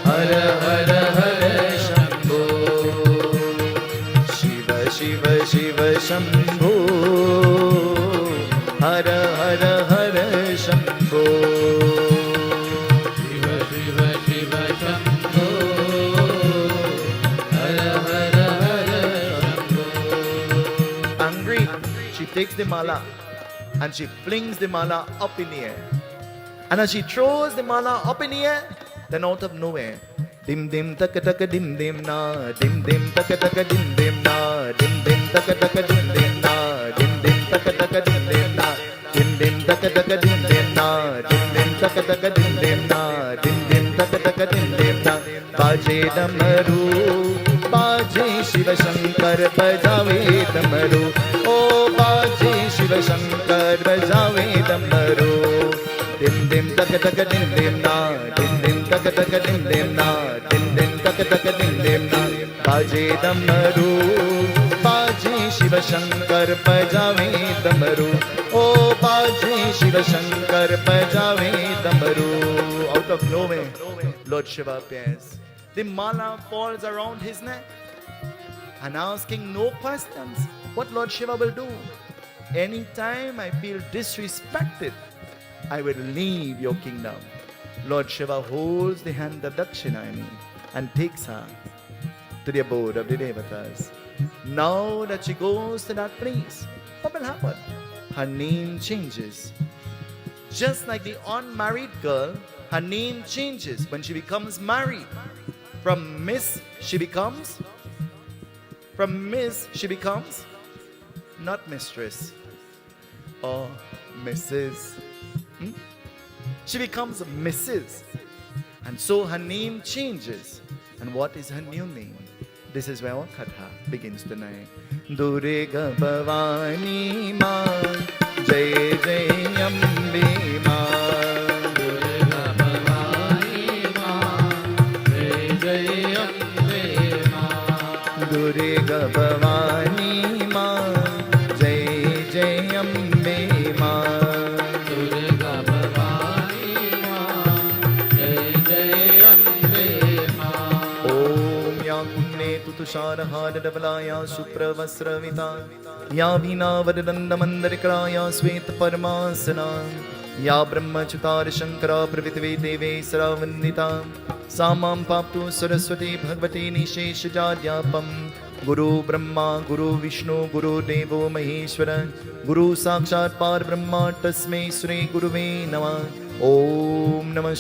Hara, Hara, Hara, Shambho. Shiva, Shiva, Shiva, Shambho. Hara, Hara, Hara, Shambho. Takes the mala and she flings the mala up in the air. And as she throws the mala up in the air, then out of nowhere, dim dim taka taka dim dim na, dim dim taka taka dim dim na, dim dim taka taka dim dim na, dim dim taka taka dim dim na, dim dim taka taka dim dim na, dim dim taka taka dim dim na, dim dim taka taka dim dim na. Baje damaru, baje Shiva Shankar, bajave damaru. Oh, baje Shiva Shankar, bajave damaru. Dim dim taka taka dim dim na, dim dim taka taka dim dim na, dim dim taka taka dim dim na. Baje damaru, baje Shiva Shankar, bajave damaru. Oh, baje Shiva Shankar, bajave damaru. Out of nowhere, Lord Shiva appears. The mala falls around his neck and asking no questions what Lord Shiva will do. Anytime I feel disrespected, I will leave your kingdom. Lord Shiva holds the hand of Dakshina and takes her to the abode of the Devatas. Now that she goes to that place, what will happen? Her name changes. Just like the unmarried girl, her name changes when she becomes married. From Miss, she becomes not mistress or Mrs. She becomes Mrs. And so her name changes. And what is her new name? This is where our katha begins tonight. Durga Bhavani Ma, Jai Jai Ambe Ma. Durga Bhavani Ma, Jai Jai Ambe Ma. Durga Bhavani Ma, Jai Jai Ambe Ma. Om Ya Kunne Tutushara Hara Davalaya Supravasravita Ya Vina Vadadanda Mandarikraya Sweta Paramasana Ya Brahmachutar Shankara Pravitve Deve Saravandita Samam Paptu Saraswati Bhagavati Nisheshajadyapam Guru Brahma Guru Vishnu Guru Devo Maheshwara Guru Sakshat Par Brahma Tasmai Sri Guruve Namah. Om Namah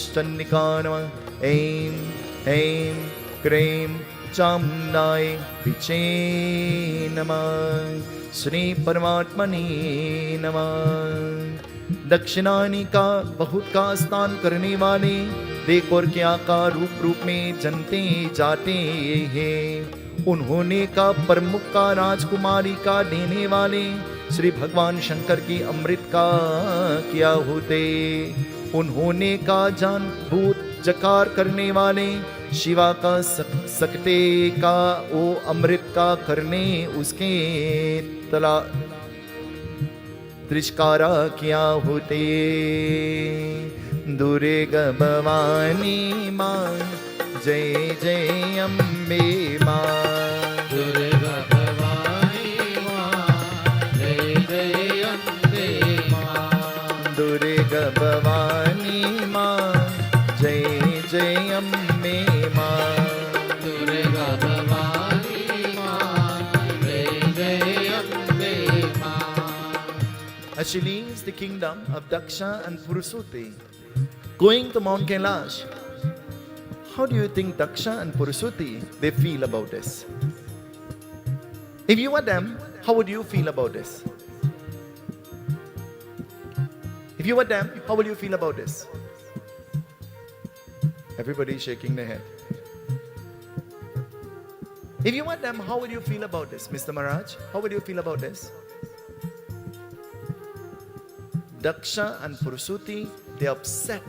Namah. Aim Aim Krim Chamdai Viche Namah. Shri Paramatmani Namah. दक्षिणानी का बहुत का स्थान करने वाले देख और क्या का रूप रूप में जनते जाते हैं। उन्होंने का प्रमुख का राजकुमारी का देने वाले श्री भगवान शंकर की अमृत का किया होते। उन्होंने का जान भूत जकार करने वाले शिवा का सकते का ओ अमृत का करने उसके तला त्रिष्कारा किया होते। दुर्गा भवानी माँ जय जय अम्बे माँ। दुर्गा भवानी माँ जय जय अम्बे माँ। दुर्गा भवानी माँ जय जय अम्बे माँ। दुर्गा भवानी माँ जय जय अम्बे माँ। As she leaves the kingdom of Daksha and Purusuti, going to Mount Kailash. How do you think Daksha and Purusuti, they feel about this? If you were them, how would you feel about this? If you were them, how would you feel about this? Everybody is shaking their head. If you were them, how would you feel about this? Mr. Maharaj, how would you feel about this? Daksha and Purusuti, they're upset.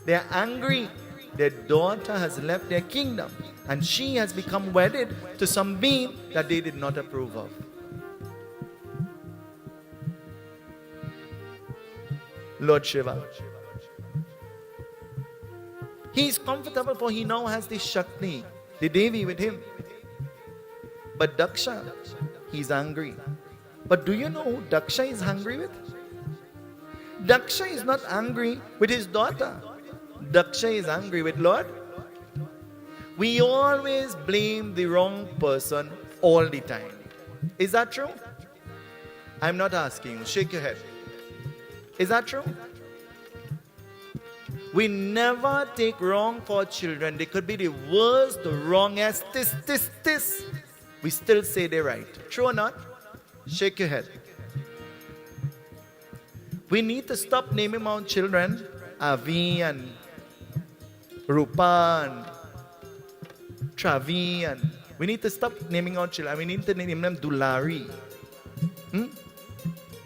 They're angry. Their daughter has left their kingdom and she has become wedded to some being that they did not approve of. Lord Shiva, he is comfortable for he now has the Shakti, the Devi with him. But Daksha, he's angry. But do you know who Daksha is angry with? Daksha is not angry with his daughter. Daksha is angry with Lord. We always blame the wrong person all the time. Is that true? I'm not asking you. Shake your head. Is that true? We never take wrong for children. They could be the worst, the wrongest, this. We still say they're right. True or not? Shake your head. We need to stop naming our children Avi and Rupa and Travi, and we need to stop naming our children. We need to name them Dulari.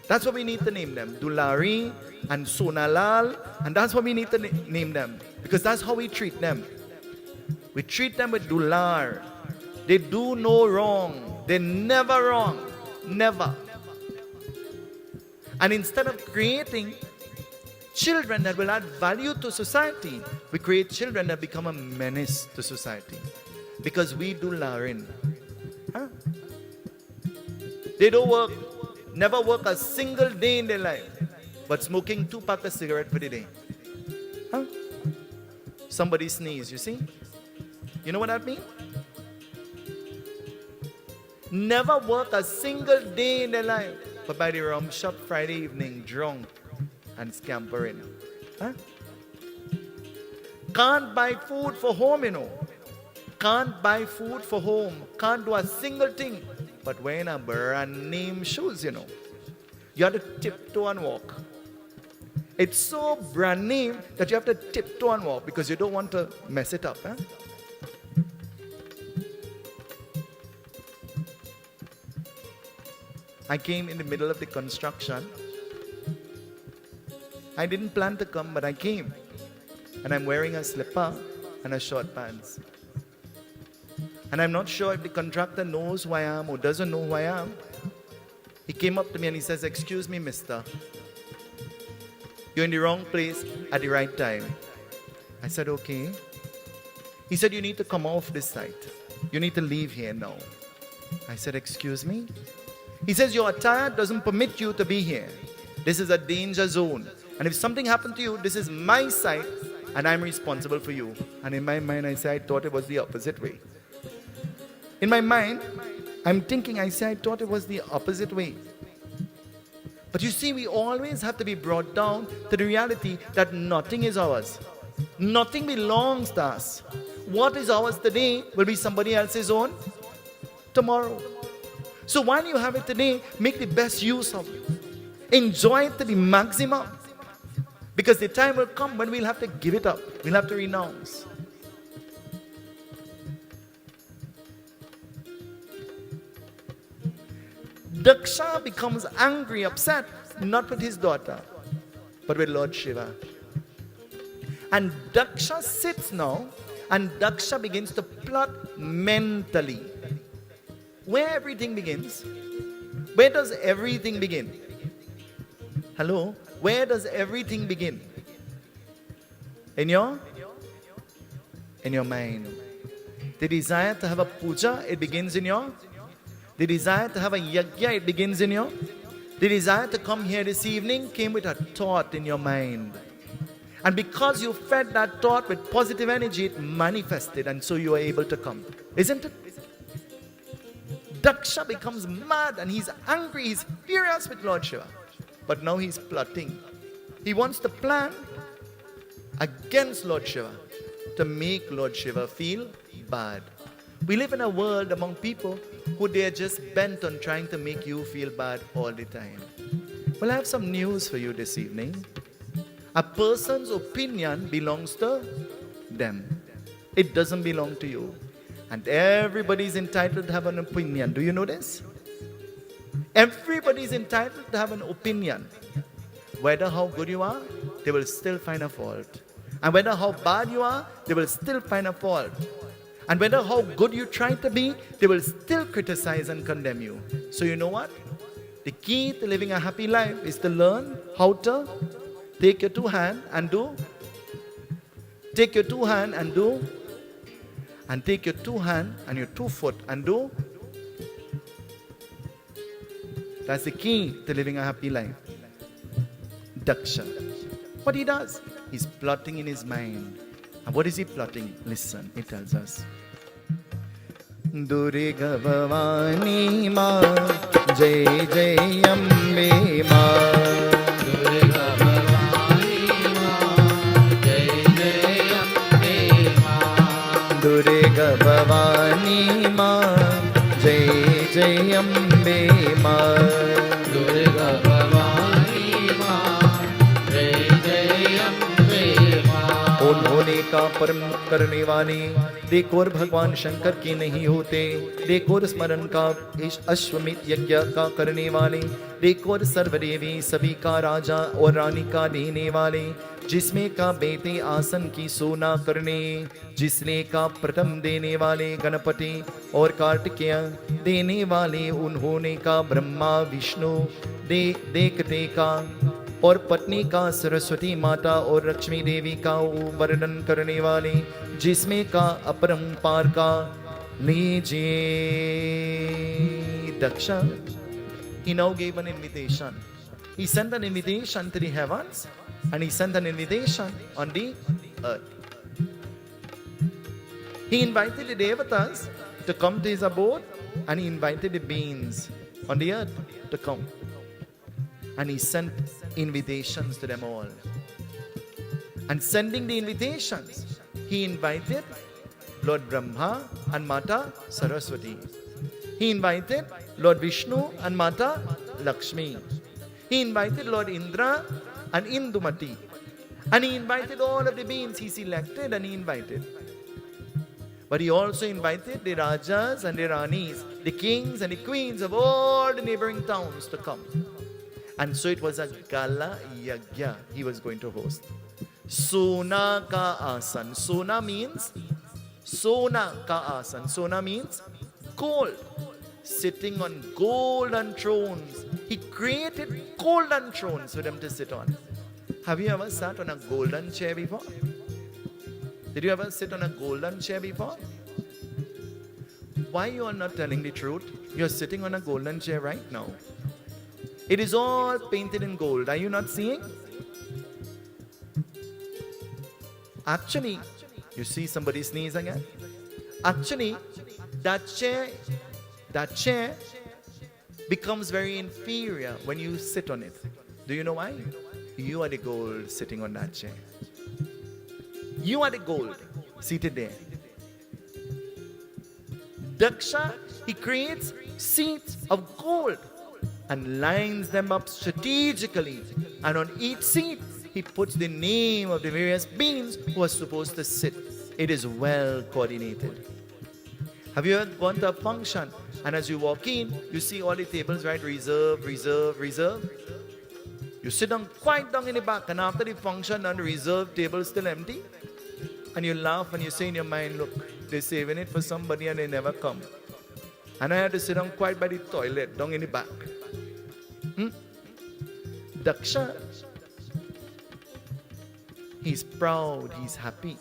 That's what we need to name them. Dulari and Sonalal, and that's what we need to name them. Because that's how we treat them. We treat them with Dular. They do no wrong. They're never wrong. Never. And instead of creating children that will add value to society, we create children that become a menace to society. Because we do Larin. Huh? They don't work, never work a single day in their life, but smoking 2 packs of cigarette for the day. Huh? Somebody sneeze, you see? You know what that means? Never work a single day in their life, but by the rum shop Friday evening, drunk and scampering. Huh? Can't buy food for home, you know. Can't buy food for home. Can't do a single thing. But wearing a brand name shoes, you know. You have to tiptoe and walk. It's so brand name that you have to tiptoe and walk because you don't want to mess it up. Huh? I came in the middle of the construction. I didn't plan to come, but I came. And I'm wearing a slipper and a short pants. And I'm not sure if the contractor knows who I am or doesn't know who I am. He came up to me and he says, "Excuse me, mister. You're in the wrong place at the right time." I said, "Okay." He said, "You need to come off this site. You need to leave here now." I said, "Excuse me?" He says, "Your attire doesn't permit you to be here. This is a danger zone. And if something happened to you, this is my site and I'm responsible for you." And in my mind, I said, I thought it was the opposite way. In my mind, I'm thinking, I thought it was the opposite way. But you see, we always have to be brought down to the reality that nothing is ours. Nothing belongs to us. What is ours today will be somebody else's own tomorrow. So while you have it today, make the best use of it. Enjoy it to the maximum. Because the time will come when we'll have to give it up. We'll have to renounce. Daksha becomes angry, upset, not with his daughter, but with Lord Shiva. And Daksha sits now, and Daksha begins to plot mentally. Where everything begins? Where does everything begin? Hello? Where does everything begin? In your mind. The desire to have a puja, it begins in your. The desire to have a yajna, it begins in your. The desire to come here this evening came with a thought in your mind. And because you fed that thought with positive energy, it manifested, and so you were able to come. Isn't it? Daksha becomes mad and he's angry, he's furious with Lord Shiva. but now he's plotting. He wants to plan against Lord Shiva to make Lord Shiva feel bad. We live in a world among people who they are just bent on trying to make you feel bad all the time. Well, I have some news for you this evening. A person's opinion belongs to them. It doesn't belong to you. And everybody's entitled to have an opinion. Do you know this? Everybody's entitled to have an opinion. Whether how good you are, they will still find a fault. And whether how bad you are, they will still find a fault. And whether how good you try to be, they will still criticize and condemn you. So you know what? The key to living a happy life is to learn how to take your two hands and do. Take your two hands and do. And take your two hands and your 2 foot and do. That's the key to living a happy life. Daksha. What he does? He's plotting in his mind. And what is he plotting? Listen, it tells us. Durga Bhavani Ma Jai Jai Ambe Ma. Durga Bhavani Ma Jai Jai Ambe Ma. Durga Bhavani Ma Jai Jai Ambe Ma. Durga Bhavani Ma Jai Jai Ambe Ma. उन्होंने का परम करने वाले देखो और भगवान शंकर के नहीं होते, देखो और स्मरण का अश्वमेध यज्ञ का करने वाले, देखो और सर्वदेवी सभी का राजा और रानी का देने वाले, जिसमें का बेटे आसन की सोना करने, जिसने का प्रथम देने वाले गणपति और कार्तिकेय देने वाले, उन्होंने का ब्रह्मा विष्णु देखते का और पत्नी का सरस्वती माता और लक्ष्मी देवी का वर्णन करने वाले, जिसमें का अपरंपार का लीजिए Daksha. He now gave an invitation. He sent an invitation to the heavens and he sent an invitation on the earth. He invited the devatas to come to his abode and he invited the beings on the earth to come. And he sent invitations to them all. And sending the invitations, he invited Lord Brahma and Mata Saraswati. He invited Lord Vishnu and Mata Lakshmi. He invited Lord Indra and Indumati. And he invited all of the beings he selected and he invited. But he also invited the Rajas and the Ranis, the kings and the queens of all the neighboring towns to come. And so it was a gala yagya he was going to host. Sona ka asan. Sona means Sona ka asan. Sona means gold. Sitting on golden thrones. He created golden thrones for them to sit on. Have you ever sat on a golden chair before? Did you ever sit on a golden chair before? Why you are not telling the truth? You are sitting on a golden chair right now. It is all painted in gold. Are you not seeing? Actually, you see somebody sneeze again? Actually, that chair becomes very inferior when you sit on it. Do you know why? You are the gold sitting on that chair. You are the gold seated there. Daksha, he creates seats of gold and lines them up strategically. And on each seat, he puts the name of the various beings who are supposed to sit. It is well coordinated. Have you ever gone to a function and as you walk in, you see all the tables, right? Reserve, reserve, reserve. You sit down quite down in the back and after the function and the reserve table is still empty. And you laugh and you say in your mind, look, they're saving it for somebody and they never come. And I had to sit down quite by the toilet, down in the back. Daksha, he's proud, he's happy.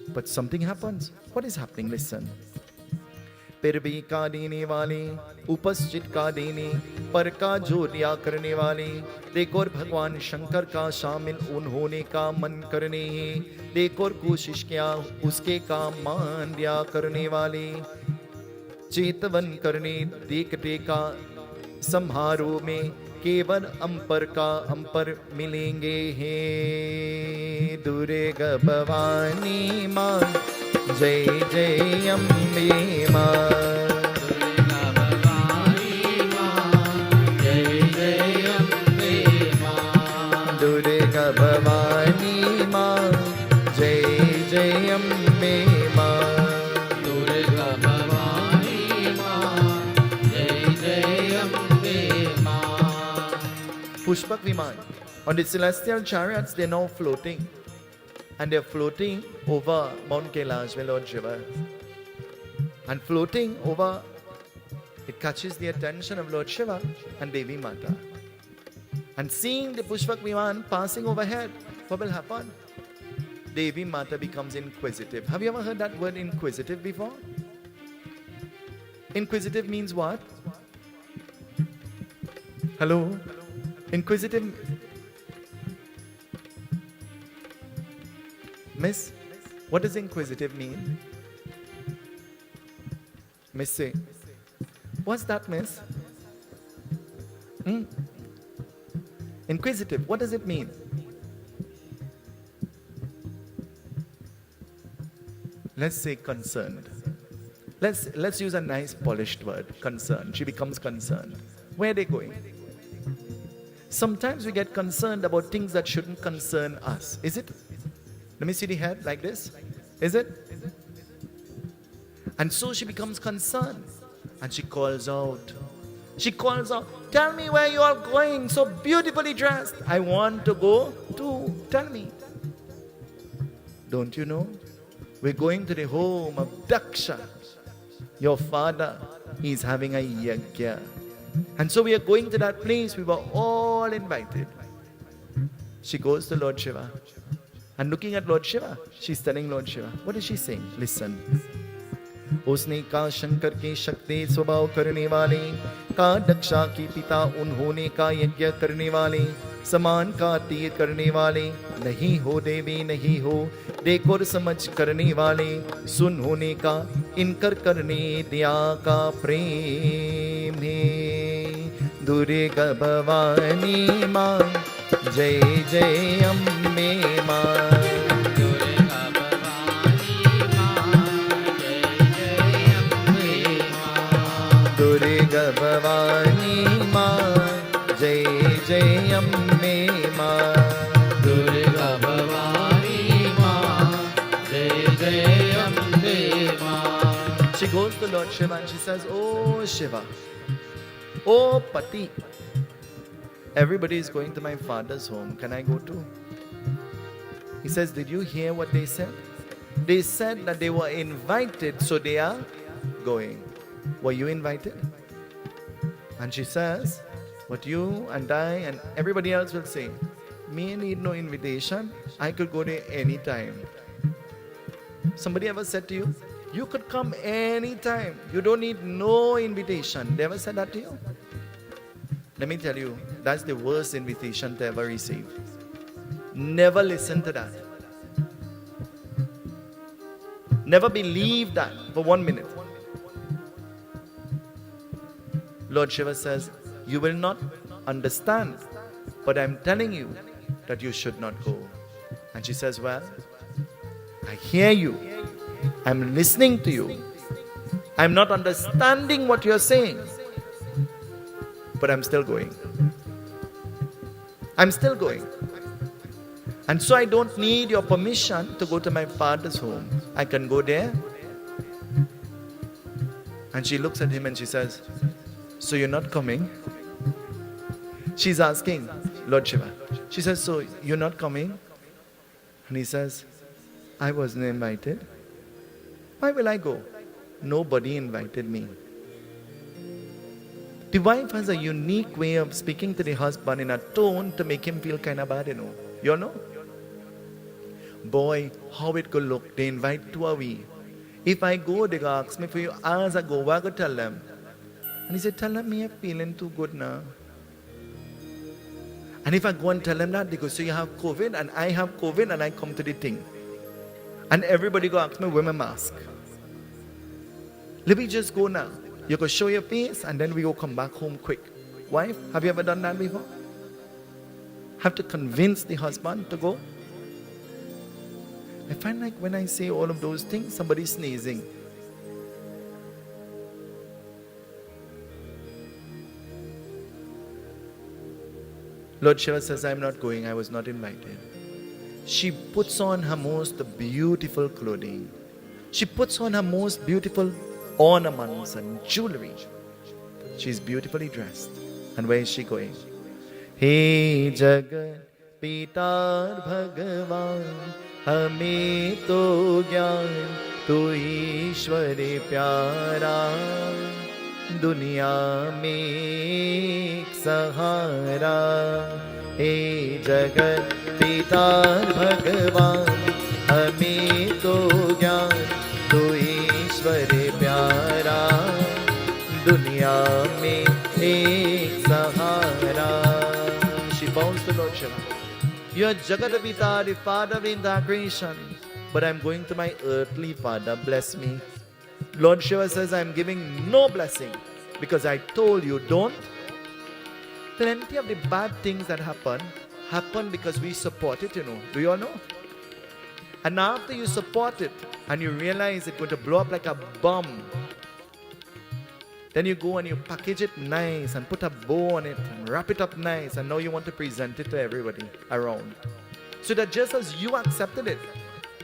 But something happens. What is happening? Listen. पिरबी का देने वाले, उपस्थित का देने, पर का जो रिया करने वाले, देखो और भगवान शंकर का शामिल उन्होंने का मन करने, देखो और कोशिश किया उसके का मान दिया करने वाले, चेतवन करने देखते का समारोह में केवल अंपर का अंपर मिलेंगे हे दुर्गा भवानी माँ जय जय अम्बे माँ दुर्गा भवानी माँ जय जय अम्बे माँ दुर्गा भवानी माँ जय जय अम्बे माँ दुर्गा भवानी माँ जय जय अम्बे माँ Pushpak Viman. On the celestial chariots, they're now floating. And they're floating over Mount Kailash where Lord Shiva is. And floating over, it catches the attention of Lord Shiva and Devi Mata. And seeing the Pushpak Viman passing overhead, what will happen? Devi Mata becomes inquisitive. Have you ever heard that word inquisitive before? Inquisitive means what? Hello? Inquisitive. Miss, what does inquisitive mean? Miss, say. What's that, miss? Inquisitive, what does it mean? Let's say concerned. Let's use a nice polished word, concerned. She becomes concerned. Where are they going? Sometimes we get concerned about things that shouldn't concern us. Is it? Let me see the head like this. Is it? And so she becomes concerned. And she calls out. She calls out, tell me where you are going, so beautifully dressed. I want to go too. Tell me. Don't you know? We're going to the home of Daksha. Your father, he's having a yajna. And so we are going to that place. We were all invited. She goes to Lord Shiva. And looking at Lord Shiva, she's telling Lord Shiva. What is she saying? Listen. उसने का शंकर के शक्ति स्वभाव करने वाले का दक्षा के पिता उन्होंने का यज्ञ करने वाले समान का तीर करने वाले नहीं हो देवी नहीं हो देख और समझ करने वाले सुन होने का इनकर करने दिया का प्रेम है दुर्गा भवानी माँ जय जय अम्बे माँ दुर्गा भवानी माँ जय जय अम्बे माँ दुर्गा भवानी माँ जय जय अम्बे माँ She goes to Lord Shiva and she says, oh Shiva, oh Pati, everybody is going to my father's home. Can I go too? He says, did you hear what they said? They said that they were invited, so they are going. Were you invited? And she says, what you and I and everybody else will say, me need no invitation. I could go there anytime. Somebody ever said to you, you could come anytime. You don't need no invitation. They ever said that to you? Let me tell you, that's the worst invitation to ever receive. Never listen to that. Never believe that for 1 minute. Lord Shiva says, you will not understand, but I'm telling you that you should not go. And she says, well, I hear you. I'm listening to you. I'm not understanding what you're saying, but I'm still going. I'm still going. And so I don't need your permission to go to my father's home. I can go there. And she looks at him and she says, so you're not coming? She's asking Lord Shiva. She says, so you're not coming? And he says, I wasn't invited. Why will I go? Nobody invited me. The wife has a unique way of speaking to the husband in a tone to make him feel kind of bad, You know? Boy, how it could look. They invite two away. If I go, they ask me for you. As I go, what I go tell them? And he said, tell them me I'm feeling too good now. And if I go and tell them that, they go, so you have COVID and I have COVID and I come to the thing. And everybody go ask me, wear my mask. Let me just go now. You go show your face and then we go come back home quick. wife? Have you ever done that before? Have to convince the husband to go? I find like when I say all of those things, somebody's sneezing. Lord Shiva says, I'm not going, I was not invited. She puts on her most beautiful clothing. She puts on her most beautiful ornaments and jewelry. She's beautifully dressed. And where is she going? Hey Jagat Pitar Bhagavan Hame to Gyan Tu Ishware Pyara Duniya mein ek sahara Hey Jagat Pitar Bhagavan Hame to Gyan Tu Ishware Pyara Duniya mein ek sahara. She bows to Lord Shiva. You are Jagadavita, the father of the creation. But I'm going to my earthly father. Bless me. Lord Shiva says, I'm giving no blessing because I told you don't. Plenty of the bad things that happen because we support it, Do you all know? And after you support it and you realize it's going to blow up like a bomb, then you go and you package it nice and put a bow on it and wrap it up nice, and now you want to present it to everybody around. So that just as you accepted it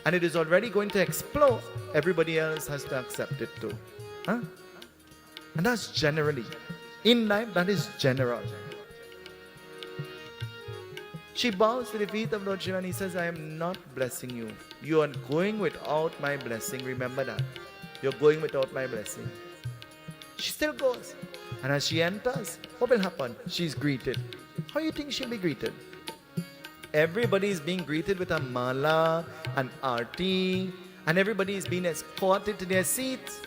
and it is already going to explode, everybody else has to accept it too. Huh? And that's generally. In life, that is general. She bows to the feet of Lord Shiva and he says, I am not blessing you. You are going without my blessing. Remember that. You're going without my blessing. She still goes. And as she enters, what will happen? She's greeted. How do you think she'll be greeted? Everybody is being greeted with a mala, an arty, and everybody is being escorted to their seats.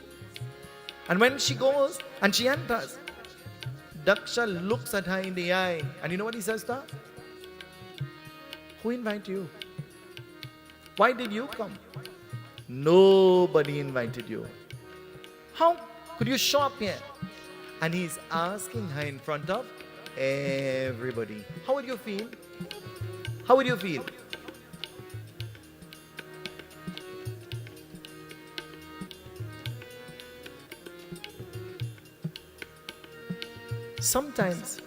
And when she goes and she enters, Daksha looks at her in the eye. And you know what he says to her? Who invited you? Why did you come? Nobody invited you. How could you show up here? And he's asking her in front of everybody. How would you feel? How would you feel? Sometimes,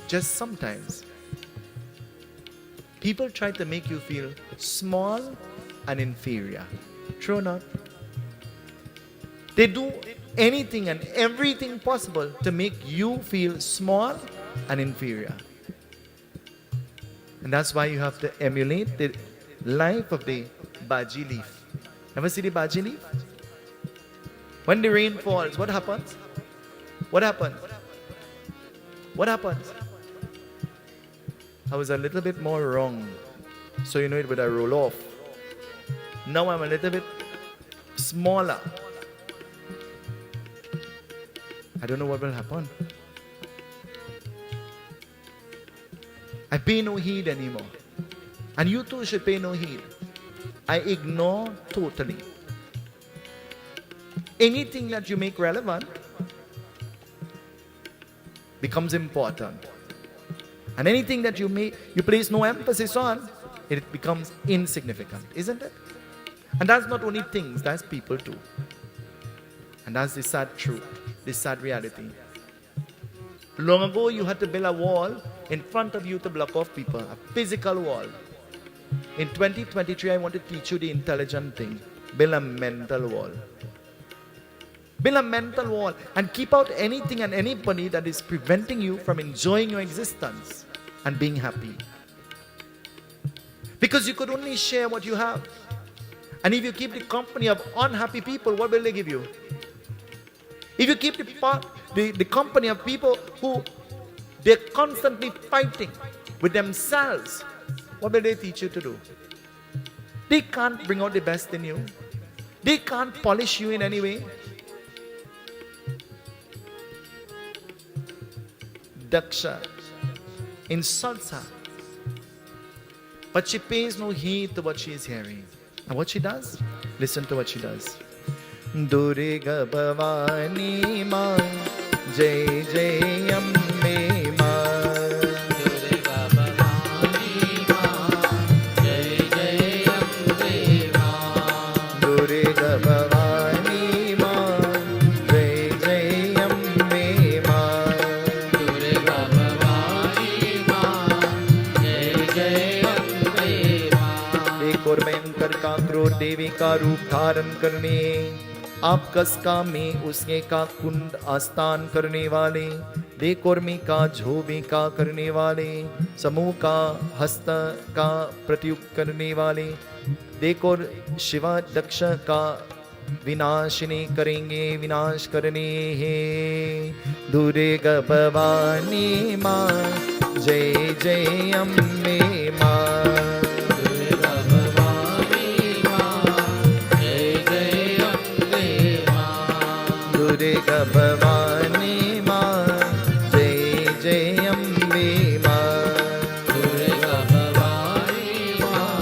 just sometimes, people try to make you feel small and inferior. True or not? They do anything and everything possible to make you feel small and inferior. And that's why you have to emulate the life of the baji leaf. Ever see the baji leaf? When the rain falls, what happens? What happens? What happens? I was a little bit more wrong, so you know it would have roll off. Now I'm a little bit smaller. I don't know what will happen. I pay no heed anymore. And you too should pay no heed. I ignore totally. Anything that you make relevant becomes important. And anything that you place no emphasis on, it becomes insignificant, isn't it? And that's not only things, that's people too. And that's the sad truth, the sad reality. Long ago, you had to build a wall in front of you to block off people, a physical wall. In 2023, I want to teach you the intelligent thing. Build a mental wall. Build a mental wall and keep out anything and anybody that is preventing you from enjoying your existence and being happy. Because you could only share what you have. And if you keep the company of unhappy people, what will they give you? If you keep the company of people who they're constantly fighting with themselves, what will they teach you to do? They can't bring out the best in you. They can't polish you in any way. Daksha insults her, but she pays no heed to what she is hearing. And what she does? Listen to what she does. Durga Bhavani Ma जय जय अम्बे माँ दुर्गा भवानी माँ जय जय अम्बे माँ दुर्गा भवानी माँ जय जय अम्बे माँ दुर्गा भवानी माँ जय जय अम्बे माँ एक और भयंकर का क्रोध देवी का रूप धारण करने आप कसका में उसके का कुंड आस्थान करने वाले देखोर में का झोबे का करने वाले समूह का हस्त का प्रत्युक्त करने वाले देखोर शिवा दक्ष का विनाशने करेंगे विनाश करने हैं दुर्गा भवानी माँ जय जय अम्बे माँ दुर्गा भवानी माँ जय जय अम्बे माँ दुर्गा भवानी माँ जय जय अम्बे माँ दुर्गा भवानी माँ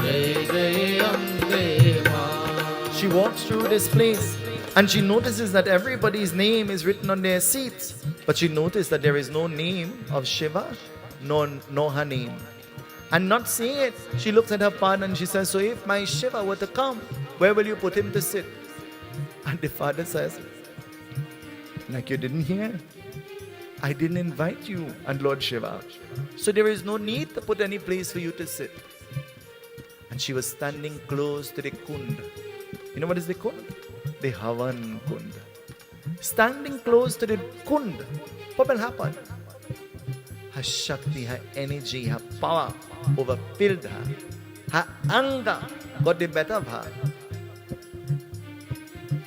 जय जय अम्बे माँ She walks through this place and she notices that everybody's name is written on their seats. But she noticed that there is no name of Shiva, no her name. And not seeing it, she looks at her father and she says, so if my Shiva were to come, where will you put him to sit? And the father says, like you didn't hear. I didn't invite you and Lord Shiva. So there is no need to put any place for you to sit. And she was standing close to the kund. You know what is the kund? The Havan kund. Standing close to the kund. What will happen? Her Shakti, her energy, her power overfilled her. Her anger got the better of her.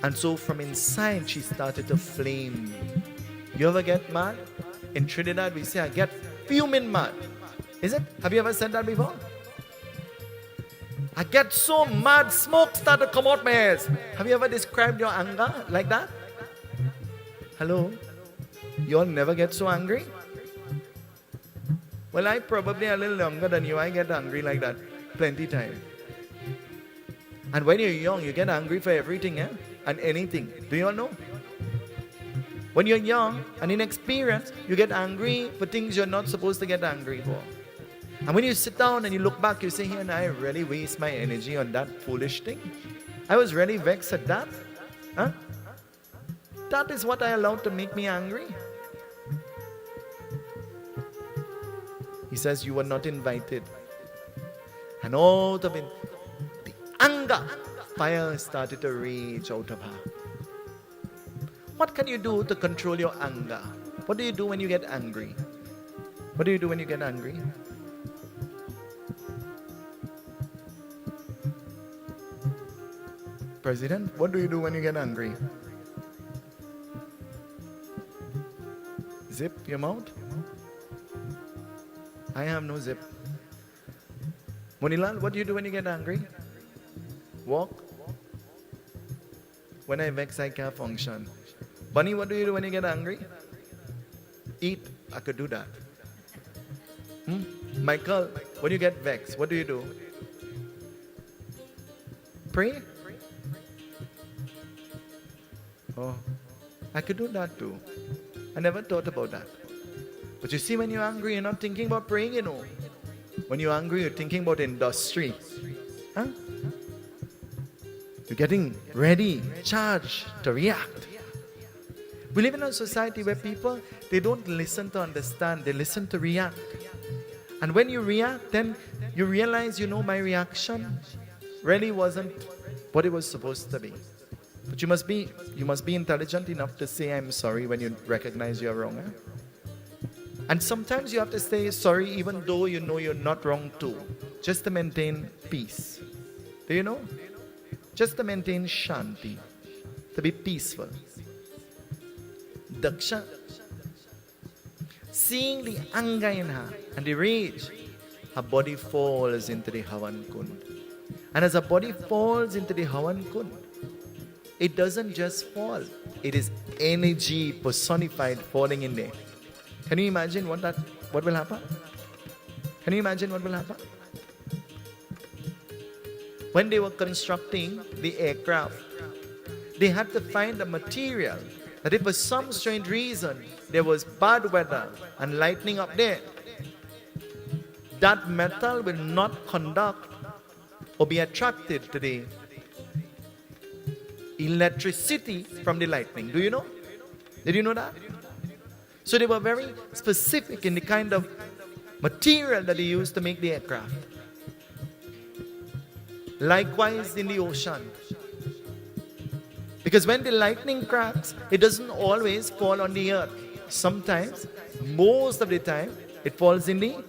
And so from inside she started to flame. You ever get mad? In Trinidad we say, I get fuming mad. Is it? Have you ever said that before? I get so mad, smoke started to come out my ears. Have you ever described your anger like that? Hello? You all never get so angry? Well, I probably a little younger than you. I get angry like that plenty time. And when you're young, you get angry for everything, eh? And anything. Do you all know? When you're young and inexperienced, you get angry for things you're not supposed to get angry for. And when you sit down and you look back, you say, here, and I really waste my energy on that foolish thing. I was really vexed at that. Huh? That is what I allowed to make me angry. He says, you were not invited. And out of it, the anger, fire started to rage out of her. What can you do to control your anger? What do you do when you get angry? What do you do when you get angry? President, what do you do when you get angry? Zip your mouth? I have no zip. Monilal, what do you do when you get angry? Walk. When I vex, I can't function. Bunny, what do you do when you get angry? Eat. I could do that. Michael, when you get vexed, what do you do? Pray? Oh, I could do that too. I never thought about that. But you see, when you're angry, you're not thinking about praying, you know. When you're angry, you're thinking about industry. Huh? You're getting ready, charged to react. We live in a society where people, they don't listen to understand, they listen to react. And when you react, then you realize, you know, my reaction really wasn't what it was supposed to be. But you must be intelligent enough to say I'm sorry when you recognize you're wrong. Eh? And sometimes you have to say sorry even though you know you're not wrong too. Just to maintain peace. Do you know? Just to maintain shanti. To be peaceful. Daksha, seeing the anger in her and the rage, her body falls into the Havan Kund. And as her body falls into the Havan Kund, it doesn't just fall. It is energy personified falling in there. Can you imagine what will happen? Can you imagine what will happen? When they were constructing the aircraft, they had to find a material that if for some strange reason there was bad weather and lightning up there, that metal will not conduct or be attracted to the electricity from the lightning. Do you know? Did you know that? So they were very specific in the kind of material that they used to make the aircraft. Likewise in the ocean. Because when the lightning cracks, it doesn't always fall on the earth. Sometimes, most of the time, it falls in the...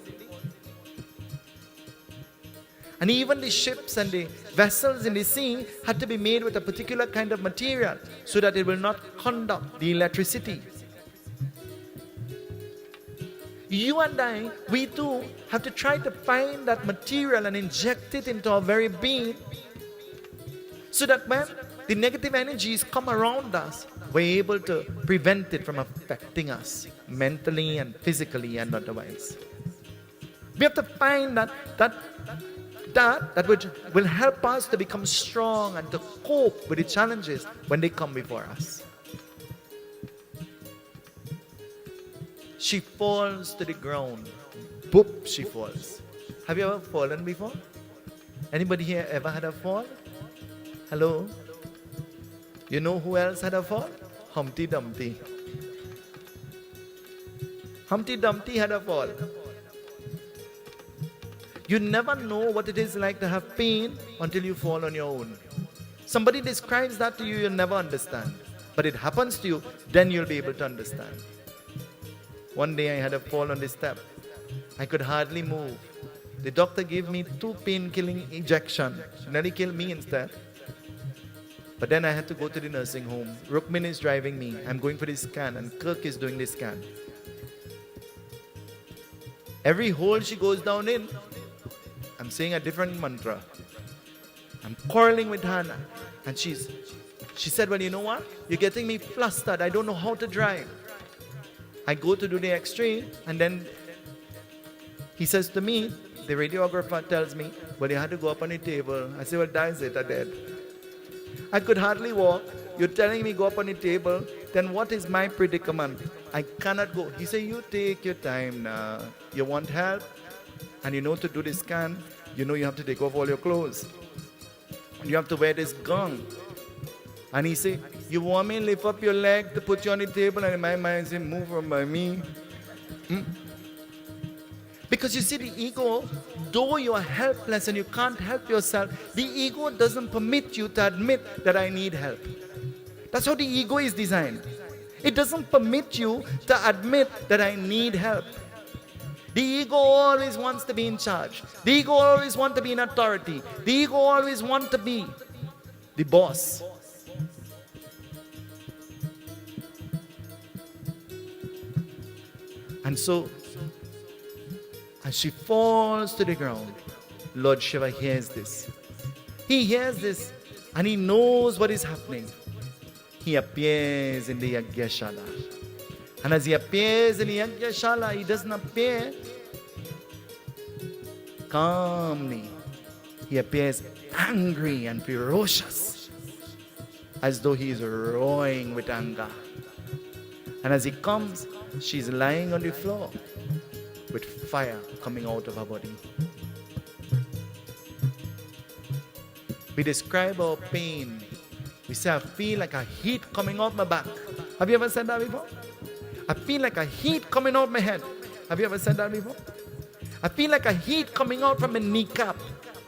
And even the ships and the vessels in the sea had to be made with a particular kind of material so that it will not conduct the electricity. You and I, we too, have to try to find that material and inject it into our very being so that when the negative energies come around us, we're able to prevent it from affecting us mentally and physically and otherwise. We have to find that which will help us to become strong and to cope with the challenges when they come before us. She falls to the ground. Boop, she falls. Have you ever fallen before? Anybody here ever had a fall? Hello? You know who else had a fall? Humpty Dumpty. Humpty Dumpty had a fall. You never know what it is like to have pain until you fall on your own. Somebody describes that to you, you'll never understand. But it happens to you, then you'll be able to understand. One day I had a fall on the step. I could hardly move. The doctor gave me 2 pain-killing injections. Nearly killed me instead. But then I had to go to the nursing home. Rukmin is driving me. I'm going for the scan and Kirk is doing the scan. Every hole she goes down in, I'm saying a different mantra. I'm quarreling with Hannah. And she said, well, you know what? You're getting me flustered. I don't know how to drive. I go to do the x-ray and then he says to me, the radiographer tells me, well, you had to go up on the table. I say, well, that is it, I'm dead. I could hardly walk. You're telling me go up on the table. Then what is my predicament? I cannot go. He said, you take your time now. You want help? And you know to do the scan, you know you have to take off all your clothes. You have to wear this gown. And he said, you want me to lift up your leg to put you on the table? And in my mind, I say, move from by me. Because you see, the ego, though you are helpless and you can't help yourself, the ego doesn't permit you to admit that I need help. That's how the ego is designed. It doesn't permit you to admit that I need help. The ego always wants to be in charge. The ego always wants to be in authority. The ego always wants to be the boss. And so, as she falls to the ground, Lord Shiva hears this. He hears this and he knows what is happening. He appears in the Yagyashala. And as he appears in the Yagyashala, he doesn't appear calmly. He appears angry and ferocious, as though he is roaring with anger. And as he comes, she's lying on the floor with fire coming out of her body. We describe our pain. We say, I feel like a heat coming out my back. Have you ever said that before? I feel like a heat coming out my head. Have you ever said that before? I feel like a heat coming out from my kneecap.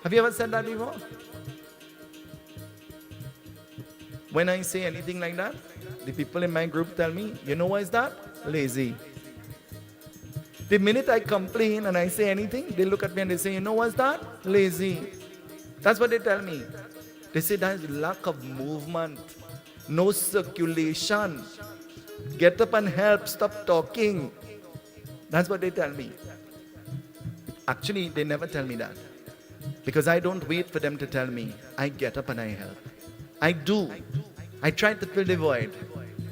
Have you ever said that before? When I say anything like that, the people in my group tell me, you know why is that? Lazy. The minute I complain and I say anything, they look at me and they say, you know what's that? Lazy. That's what they tell me. They say that is lack of movement, no circulation. Get up and help, stop talking. That's what they tell me. Actually, they never tell me that. Because I don't wait for them to tell me. I get up and I help. I do. I try to fill the void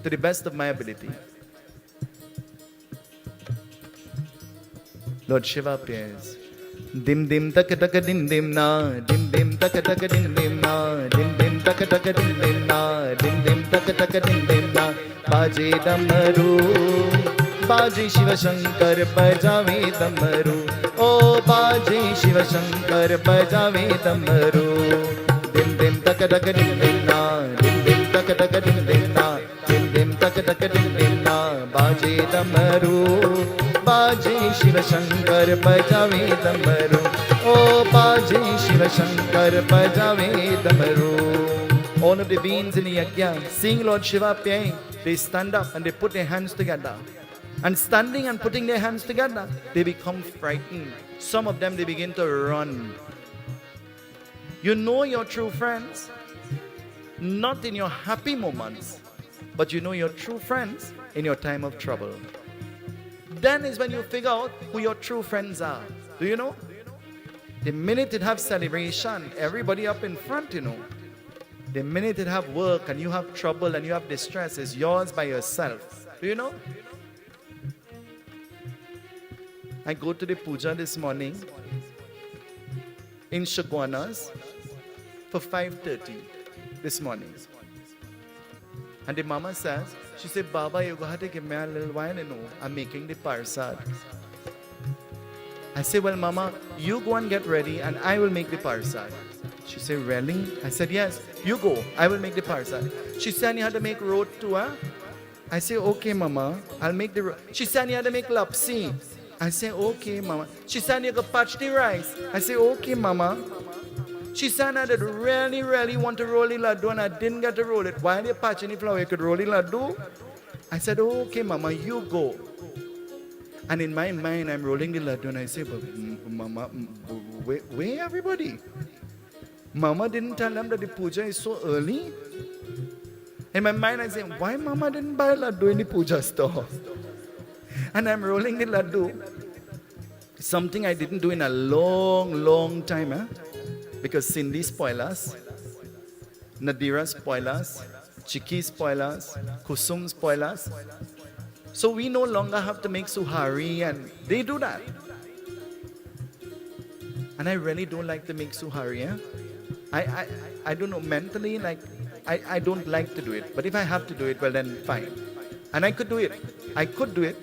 to the best of my ability. Lord Shiva appears. Dim dim taka taka dim dim na, dim dim taka taka dim dim na, dim dim taka taka dim dim na, dim dim taka taka dim dim na, बाजे डमरू बाजे शिव शंकर बजावे डमरू ओ बाजे शिव शंकर बजावे डमरू दिन दिन तक तक दिन दिन ना दिन दिन तक तक दिन दिन ना दिन दिन तक तक दिन दिन ना बाजे डमरू बाजे शिव शंकर बजावे डमरू ओ बाजे शिव शंकर बजावे डमरू. All of the beings in the yajna, seeing Lord Shiva playing, they stand up and they put their hands together. And standing and putting their hands together, they become frightened. Some of them, they begin to run. You know your true friends, not in your happy moments, but you know your true friends in your time of trouble. Then is when you figure out who your true friends are. Do you know? The minute it have celebration, everybody up in front, you know. The minute it have work and you have trouble and you have distress, is yours by yourself. Do you know? I go to the puja this morning in Shagwanas for 5:30 this morning. And the mama says, she said, Baba, you have to give me a little while, you know, I'm making the Parsad. I said, well, Mama, you go and get ready and I will make the Parsad. She said, really? I said, yes, you go, I will make the Parsad. She said, you had to make road to her. I said, okay, Mama, I'll make the road. She said, you had to make Lapsi. I said, okay, Mama. She said, you could patch the rice. I said, okay, Mama. She said, I did really, really want to roll the laddu and I didn't get to roll it. While you're patching the flour, you could roll the laddu. I said, okay, Mama, you go. And in my mind, I'm rolling the laddu and I say, but Mama, where everybody? Mama didn't tell them that the puja is so early. In my mind, I say, why Mama didn't buy laddu in the puja store? And I'm rolling the laddu. Something I didn't do in a long, long time. Eh? Because Cindy spoiled us, Nadira spoiled us, Chiki spoiled us, Kusum spoiled us. So we no longer have to make Suharee, and they do that. And I really don't like to make Suharee. Eh? I don't know, mentally, like, I don't like to do it. But if I have to do it, well then fine. And I could do it. I could do it.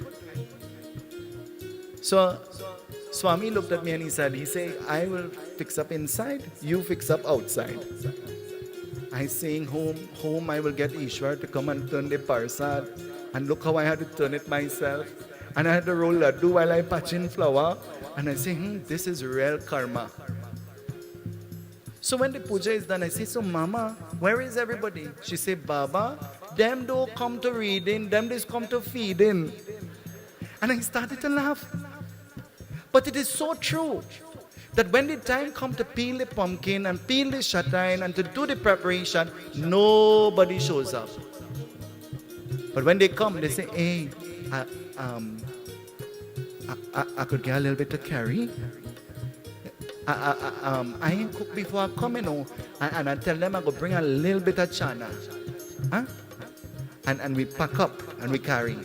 So Swami looked at me and he said, I will fix up inside, you fix up outside. I saying home I will get Ishwar to come and turn the Parsad. And look how I had to turn it myself. And I had to roll laddu while I patch in flour. And I say, this is real karma. So when the puja is done, I say, so Mama, where is everybody? She say, Baba, them don't come to reading, them just come to feeding. And I started to laugh. But it is so true that when the time comes to peel the pumpkin and peel the shatain and to do the preparation, nobody shows up. But when they come, they say, hey, I could get a little bit of curry. I ain't cooked before I come, you know. And I tell them I go bring a little bit of chana. Huh? And we pack up and we carry.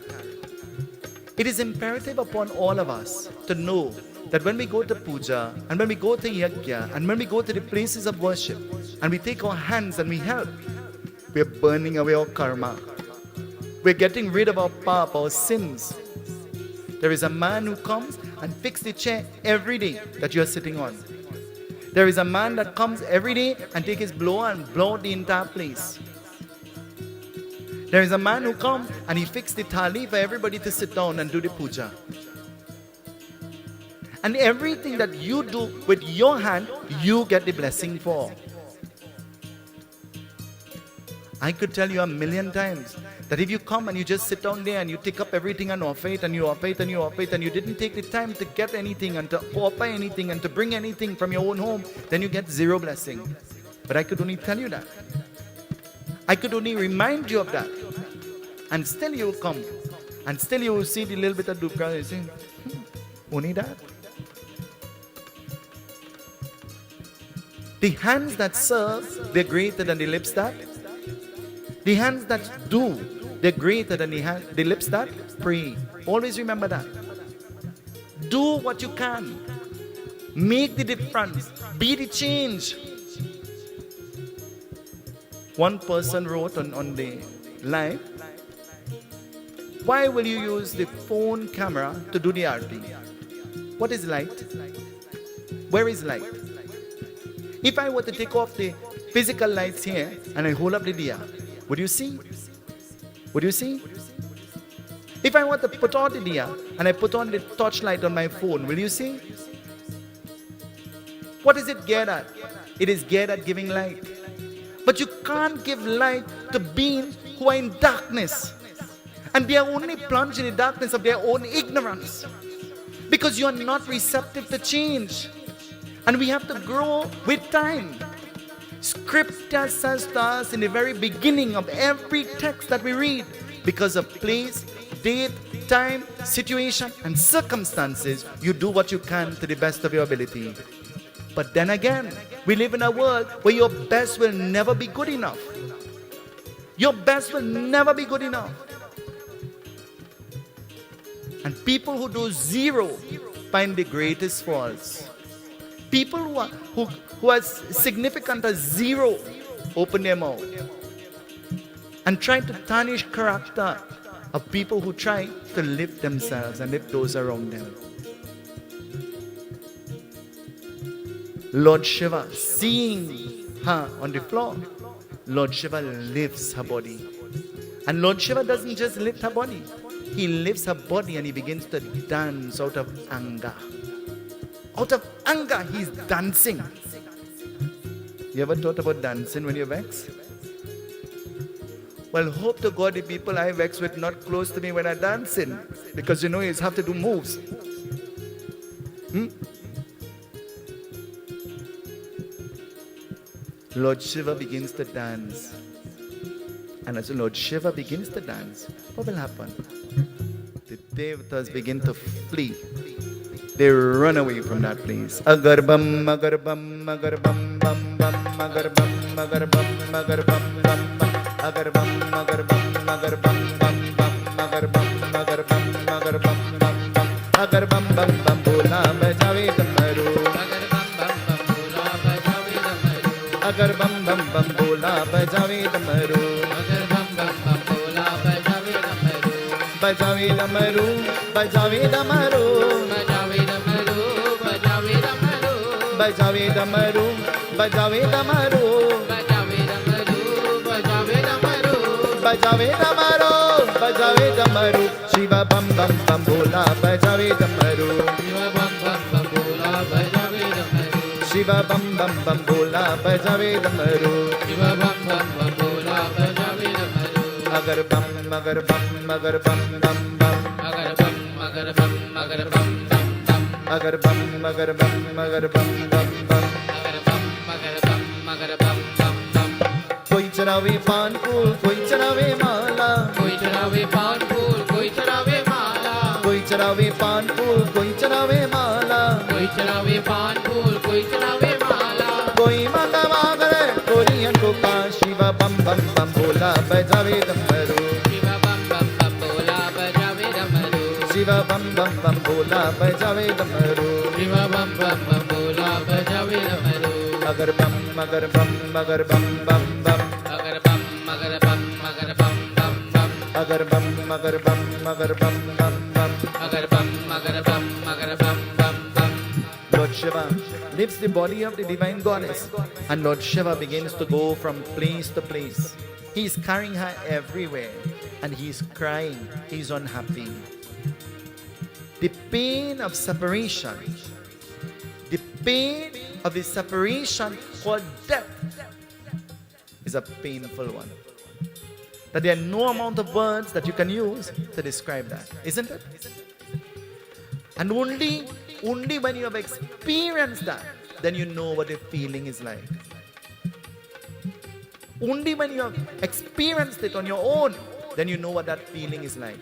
It is imperative upon all of us to know that when we go to puja and when we go to yajna and when we go to the places of worship and we take our hands and we help, we're burning away our karma. We're getting rid of our pap, our sins. There is a man who comes and fixes the chair every day that you're sitting on. There is a man that comes every day and takes his blower and blow the entire place. There is a man who comes and he fixed the thali for everybody to sit down and do the puja. And everything that you do with your hand, you get the blessing for. I could tell you a million times that if you come and you just sit down there and you take up everything and offer it and you offer it and you offer it and you didn't take the time to get anything and to offer anything and to bring anything from your own home, then you get zero blessing. But I could only tell you that. I could only remind you of that. And still you will come. And still you will see the little bit of dupra and you say, only that. The hands that serve, they're greater than the lips that. The hands that do, they're greater than the lips that pray. Always remember that. Do what you can. Make the difference. Be the change. One person wrote on the live Why will you use the phone camera to do the Arty? What is light? Where is light? If I were to take off the physical lights here and I hold up the diya, would you see? Would you see? If I were to put on the diya and I put on the torchlight on my phone, will you see? What is it geared at? It is geared at giving light. But you can't give light to beings who are in darkness. And they are only plunged in the darkness of their own ignorance. Because you are not receptive to change. And we have to grow with time. Scripture says to us in the very beginning of every text that we read, because of place, date, time, situation, and circumstances, you do what you can to the best of your ability. But then again, we live in a world where your best will never be good enough. Your best will never be good enough. And people who do zero find the greatest faults. People who are significant as zero open their mouth and try to tarnish character of people who try to lift themselves and lift those around them. Lord Shiva, seeing her on the floor, Lord Shiva lifts her body. And Lord Shiva doesn't just lift her body. He lifts her body and he begins to dance out of anger. Out of anger, he's dancing. You ever thought about dancing when you're vexed? Well, hope to God the people I vex with not close to me when I'm dancing. Because you know you have to do moves. Lord Shiva begins to dance. And as Lord Shiva begins to dance, what will happen? The devatas begin to flee. They run away from that place. Agarbam, agarbam, agarbam, bam, bam, agarbam, agarbam, agarbam, bam, bam, agarbam, agarbam, agarbam, bam, bam, agarbam, agarbam, agarbam, bam, bam, agarbam, bam, bam, bola bajave damaru. Agar bam bam bam bola bajave damaru. Agar bam bam bam bola bajave damaru. Bajave damaru, bajave damaru. Bajave damaru, bajave damaru. Bajave damaru, bajave damaru. Shiva bam bam bam bola bajave damaru. Shiva bam bam bam bola bajave damaru. Shiva bam bam bam bola bajave damaru. Shiva bam bam bam bola bajave damaru. Agar bam bam bam bam. Agar bam bam bam bam bam. Agar bam bam bam bam. कोई चरावे पान फूल कोई चरावे माला कोई चरावे पान फूल कोई चरावे माला कोई चरावे पान फूल कोई चरावे माला कोई चरावे पान फूल कोई चरावे माला कोई मांगा मांगरे कोरियन को का शिवा बम बम बम बोला बजावे डमरू शिवा बम बम बम बोला बजावे डमरू शिवा बम बम बम बोला बजावे डमरू शिवा बम बम बम बोला बजावे डमरू अगर बम बम बम बम अगर बम बम बम बम अगर बम बम बम बम अगर बम बम बम. Lord Shiva lifts the body of the divine goddess and Lord Shiva begins to go from place to place. He is carrying her everywhere and he is crying. He is unhappy. The pain of separation, the pain of the separation called death is a painful one. That there are no amount of words that you can use to describe that, isn't it? And only when you have experienced that, then you know what the feeling is like. Only when you have experienced it on your own, then you know what that feeling is like.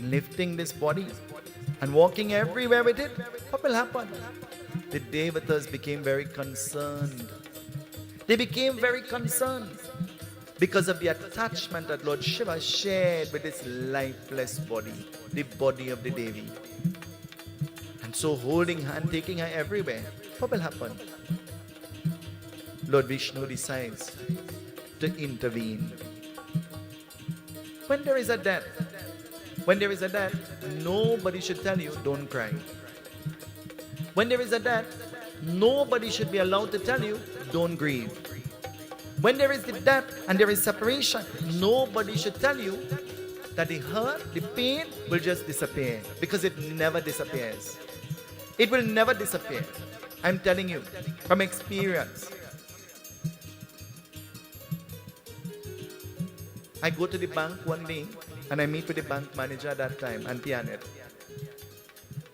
Lifting this body and walking everywhere with it, what will happen? The devatas became very concerned. They became very concerned because of the attachment that Lord Shiva shared with this lifeless body, the body of the Devi. And so holding her and taking her everywhere, what will happen? Lord Vishnu decides to intervene. When there is a death, nobody should tell you, don't cry. When there is a death, nobody should be allowed to tell you, don't grieve. When there is the death and there is separation, nobody should tell you that the hurt, the pain will just disappear, because it never disappears. It will never disappear. I'm telling you from experience. I go to the bank one day and I meet with the bank manager at that time, Auntie Annette.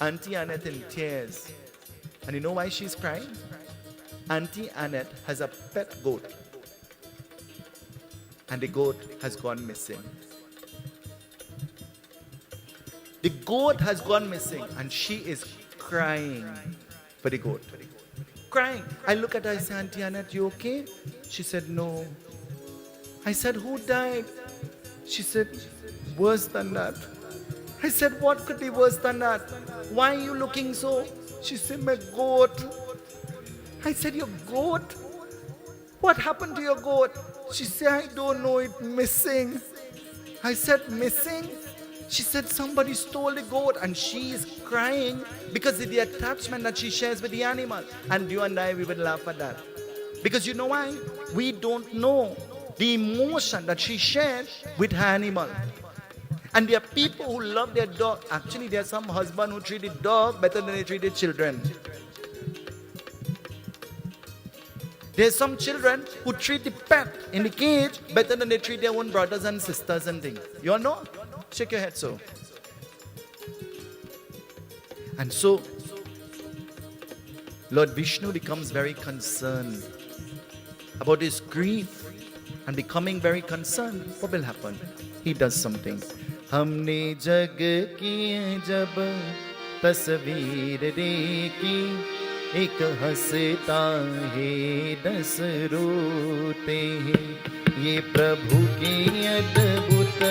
Auntie Annette in tears. And you know why she's crying? Auntie Annette has a pet goat. And the goat has gone missing. The goat has gone missing and she is crying for the goat. Crying. I look at her, I say, Auntie Annette, you okay? She said, no. I said, who died? She said, worse than that. I said, what could be worse than that? Why are you looking so? She said, my goat. I said, your goat? What happened to your goat? She said, I don't know, it's missing. I said, missing? She said, somebody stole the goat, and she is crying because of the attachment that she shares with the animal. And you and I, we would laugh at that. Because you know why? We don't know the emotion that she shared with her animal. And there are people who love their dog. Actually, there are some husbands who treat the dog better than they treat their children. There are some children who treat the pet in the cage better than they treat their own brothers and sisters and things. You all know? Shake your head so. And so, Lord Vishnu becomes very concerned about his grief, and becoming very concerned. What will happen? He does something. Humne jag ki jab tasveer dekhi, ek hasta hai das rote hai, ye prabhu ki adbhut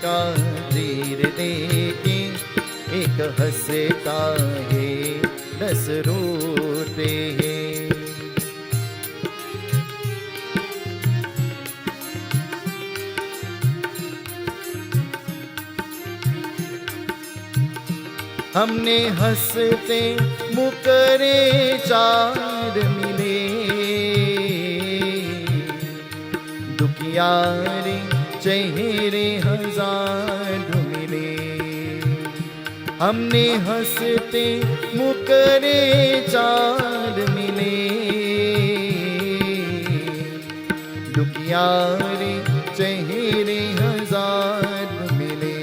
kadir dekhi, ek hasta hai das rote hai. हमने हंसते मुकरे चार मिले, दुखियारे चेहरे हजार मिले। हमने हंसते मुकरे चार मिले, दुखियारे चेहरे हजार मिले।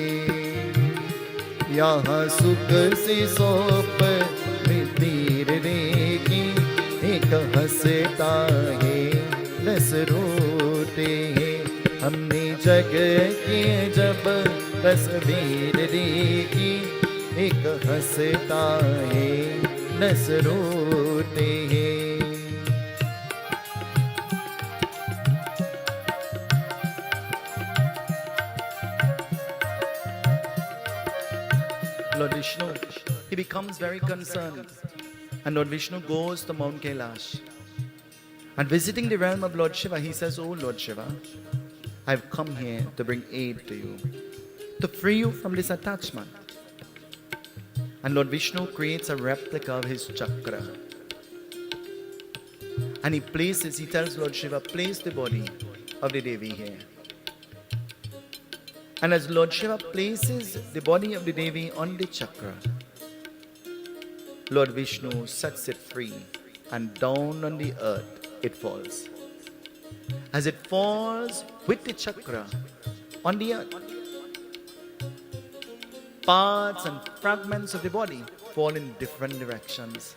यहाँ सुख से सौंप में तीर रेगी, एक हंसता है दस रोते हैं। हमने जग के जब तस्वीर देखी, एक हंसता है दस रोते हैं। Lord Vishnu, he becomes very concerned. And Lord Vishnu goes to Mount Kailash. And visiting the realm of Lord Shiva, he says, oh Lord Shiva, I've come here to bring aid to you, to free you from this attachment. And Lord Vishnu creates a replica of his chakra. And he tells Lord Shiva, place the body of the Devi here. And as Lord Shiva places the body of the Devi on the chakra, Lord Vishnu sets it free, and down on the earth it falls. As it falls with the chakra on the earth, parts and fragments of the body fall in different directions.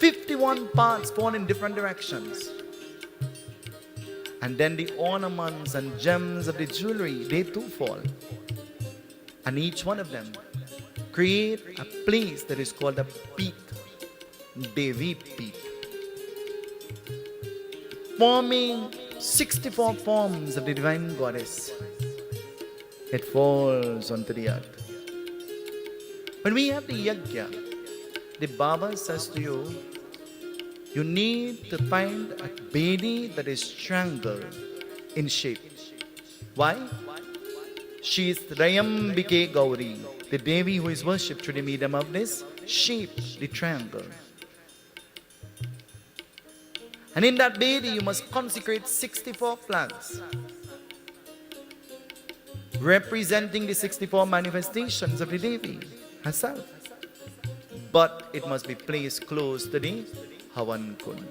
51 parts fall in different directions. And then the ornaments and gems of the jewelry, they too fall. And each one of them create a place that is called a peeth, Devi peeth, forming 64 forms of the divine goddess. It falls onto the earth. When we have the yajna, the Baba says to you, you need to find a baby that is strangled in shape. Why? She is Trayambike Gauri, the Devi who is worshipped through the medium of this shape, the triangle. And in that Devi you must consecrate 64 flags, representing the 64 manifestations of the Devi herself. But it must be placed close to the Havan Kund.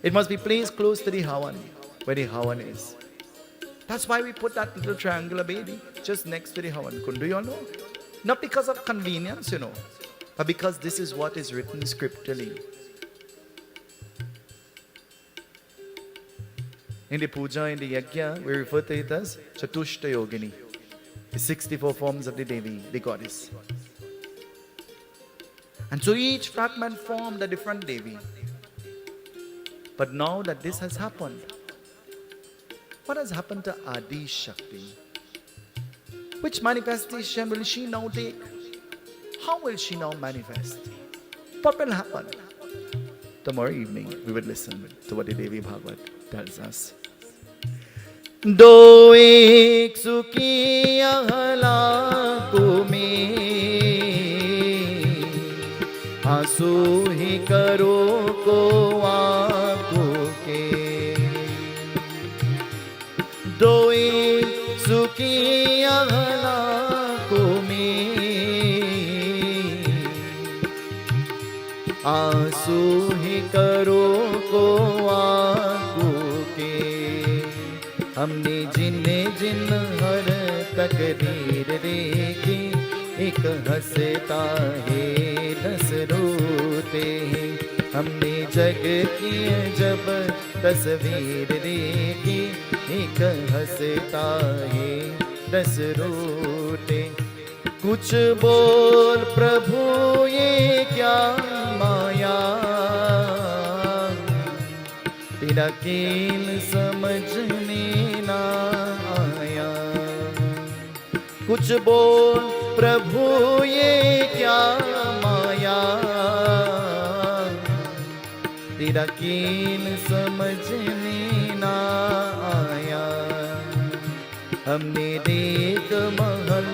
It must be placed close to the Havan, where the Havan is. That's why we put that little triangular baby just next to the Havan Kund. Do you all know? Not because of convenience, but because this is what is written scripturally. In the puja, in the yajna, we refer to it as Chatushta Yogini, the 64 forms of the Devi, the goddess. And so each fragment formed a different Devi. But now that this has happened, what has happened to Adi Shakti? Which manifestation will she now take? How will she now manifest? What will happen? Tomorrow evening, we will listen to what the Devi Bhagavad tells us. Do ek sukhi halako mein आंसू ही करो को आंखों के दोए सुखी अगलाकों में आंसू ही करो को आंखों के हमने जिन जिन हर तकदीर देखी एक हंसता है दस रोते हैं हमने जग की जब तस्वीर देखी एक हंसता है दस रोते कुछ बोल प्रभु ये क्या माया तेरा खेल समझने ना आया कुछ बोल प्रभु ये क्या माया तेरा खेल समझने ना आया हमने देख महल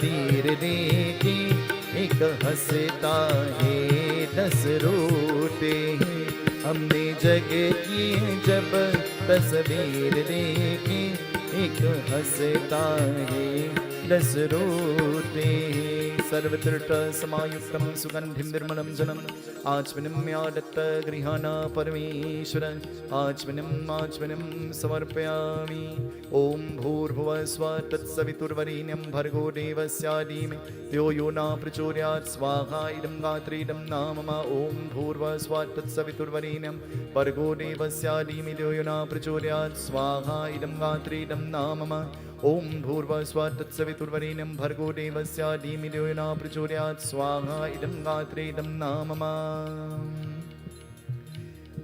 तीर देखी एक हंसता है दस रोते हैं हमने जग की जब तस्वीर देखी एक हंसता है दस रोते सर्वत्र समायुक्तं सुगंधिं निर्मलं जलम् आचमनीयादत्त गृहाण परमेश्वर आचमनीं समर्पयामि ॐ भूर्भुवः स्वः तत्सवितुर्वरेण्यं भर्गो देवस्य धीमहि यो यो न प्रचोदयात् स्वाहा इदं गात्रे इदं नाम ॐ भूर्भुवः स्वः तत्सवितुर्वरेण्यं भर्गो देवस्य धीमहि यो यो न प्रचोदयात् स्वाहा इदं गात्रे इदं नाम ओम भूर्भुवः स्वः तत्सवितुर्वरेण्यं भर्गो देवस्य धीमहि यो न प्रचोदयात् स्वाहा इदं गात्रे इदं नाम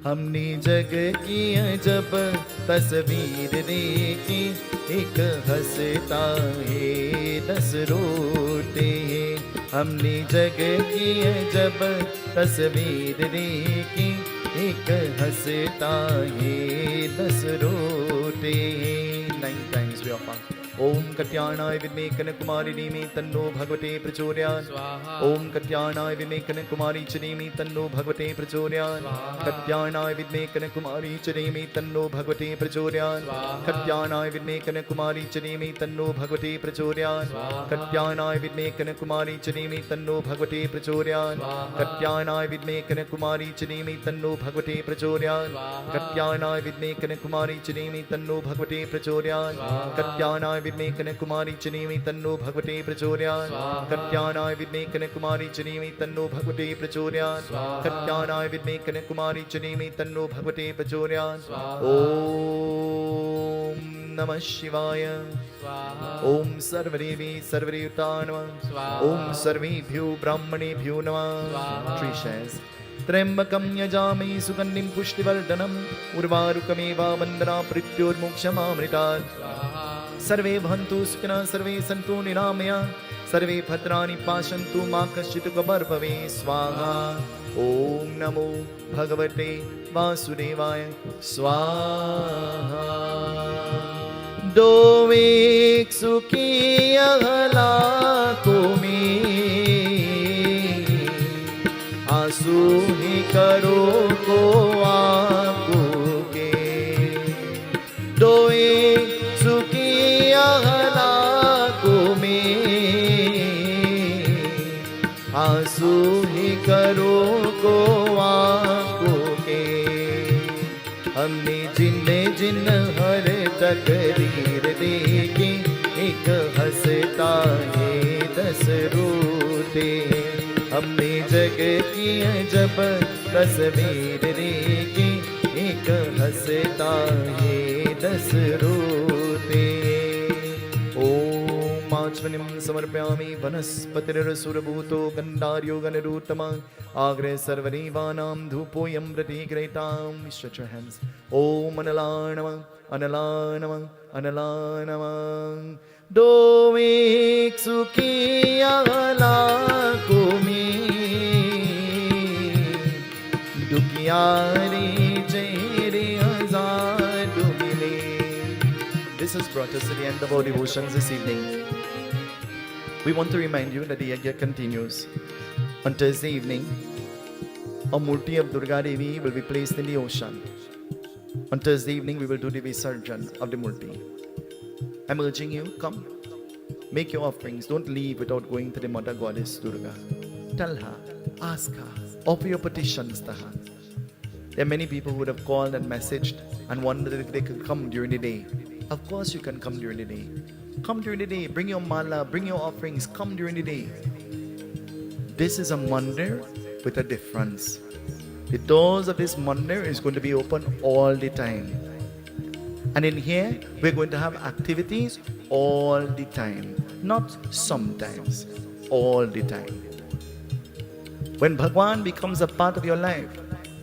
हमने जग की जब तस्वीर देखी एक हंसता है दस रोते हैं हमने जग की जब तस्वीर देखी एक हंसता है दस रोते हैं 9 times we offer ओम कत्याणाय विद्महे कनकुमारी धीमहि तन्नो भगवते प्रचोदयात् ओम कत्याणाय विद्महे कनकुमारी च धीमहि तन्नो भगवते प्रचोदयात् कत्याणाय विद्महे कनकुमारी च धीमहि तन्नो भगवते प्रचोदयात् कत्याणाय विद्महे कनकुमारी च धीमहि तन्नो भगवते प्रचोदयात् कत्याणाय विद्महे कनकुमारी च धीमहि तन्नो भगवते प्रचोदयात् कत्याणाय विद्महे कनकुमारी च धीमहि तन्नो भगवते प्रचोदयात् कत्याणाय विद्महे कनकुमारी च धीमहि तन्नो भगवते प्रचोदयात् कत्याणाय विद्महे कनकुमारी च धीमहि तन्नो भगवते प्रचोदयात् कत्याणाय विद्महे कनकुमारी च धीमहि तन्नो भगवते प्रचोदयात् कत्याणाय विद्महे कनकुमारी च धीमहि तन्नो भगवते प्रचोदयात् ओम नमः शिवाय ओम सर्वदेवी सर्वदेवताय नमः ओम सर्वेभ्यो ब्राह्मणेभ्यो नमः त्रिशैस त्र्यंबकं यजामहे सुगन्धिं पुष्टिवर्धनम् उर्वारुकमेव वन्दना मृत्योर्मोक्षमामृतात् सर्वे भवन्तु सुखिनः सर्वे सन्तु निरामया सर्वे भद्राणि पाशन्तु मा कश्चित् कबर्भवे स्वाहा। ॐ नमो भगवते वासुदेवाय स्वाहा। दो एक सुखी अहलाको में आंसू ही करो को आंखों के। दो एक सुखी अहलाको में आंसू ही करो को आंखों के। हमने जिन हर तकदीर देखी, एक हंसता है 10 रोते। हमने जग की जब तस्वीर देखी, एक हंसता है 10 रोते। ओम आचमनीं समर्पयामि वनस्पतिर्सुरभूतो गन्धार्यो गणरूत्तम agro सर्वदेवानां धूपोऽयं प्रतिगृहीतां। Stretch your hands. Om Analanama, Analanama, Analanama. Do ek sukhi ahlako mein, dukhiyaare chehre hazar dubile. This has brought us to the end of our devotions this evening. We want to remind you that the yajna continues. On Thursday evening, a murti of Durga Devi will be placed in the ocean. On Thursday evening, we will do the Visarjan of the murti. I'm urging you, come, make your offerings. Don't leave without going to the Mother Goddess Durga. Tell her, ask her, offer your petitions to her. There are many people who would have called and messaged and wondered if they could come during the day. Of course you can come during the day. Come during the day, bring your mala, bring your offerings, come during the day. This is a mandir with a difference. The doors of this mandir is going to be open all the time. And in here, we're going to have activities all the time. Not sometimes, all the time. When Bhagwan becomes a part of your life,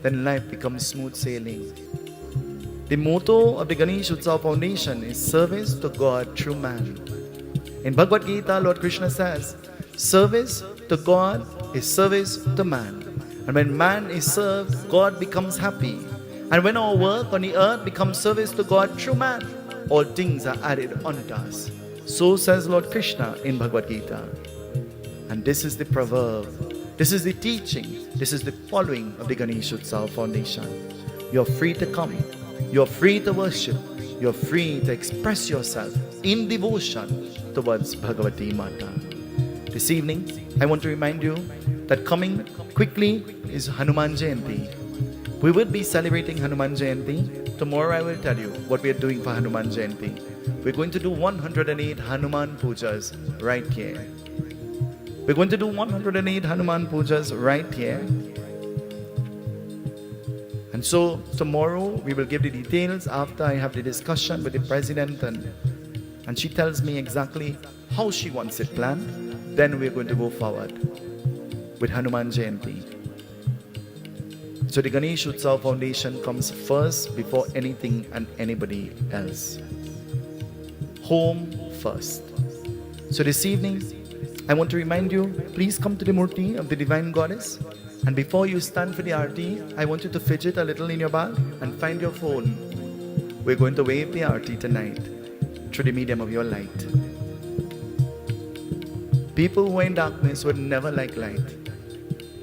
then life becomes smooth sailing. The motto of the Ganesh Utsav Foundation is service to God through man. In Bhagavad Gita, Lord Krishna says, service to God is service to man. And when man is served, God becomes happy. And when our work on the earth becomes service to God through man, all things are added unto us. So says Lord Krishna in Bhagavad Gita. And this is the proverb, this is the teaching, this is the following of the Ganesh Utsav Foundation. You're free to come, you're free to worship, you're free to express yourself in devotion towards Bhagavati Mata. This evening, I want to remind you that coming quickly is Hanuman Jayanti. We will be celebrating Hanuman Jayanti. Tomorrow I will tell you what we are doing for Hanuman Jayanti. We're going to do 108 Hanuman Pujas right here. We're going to do 108 Hanuman Pujas right here. And so tomorrow we will give the details after I have the discussion with the president and she tells me exactly how she wants it planned. Then we're going to go forward with Hanuman Jayanti. So the Ganesh Utsav Foundation comes first before anything and anybody else. Home first. So this evening, I want to remind you, please come to the Murti of the Divine Goddess. And before you stand for the Arty, I want you to fidget a little in your bag and find your phone. We're going to wave the Arty tonight through the medium of your light. People who are in darkness would never like light.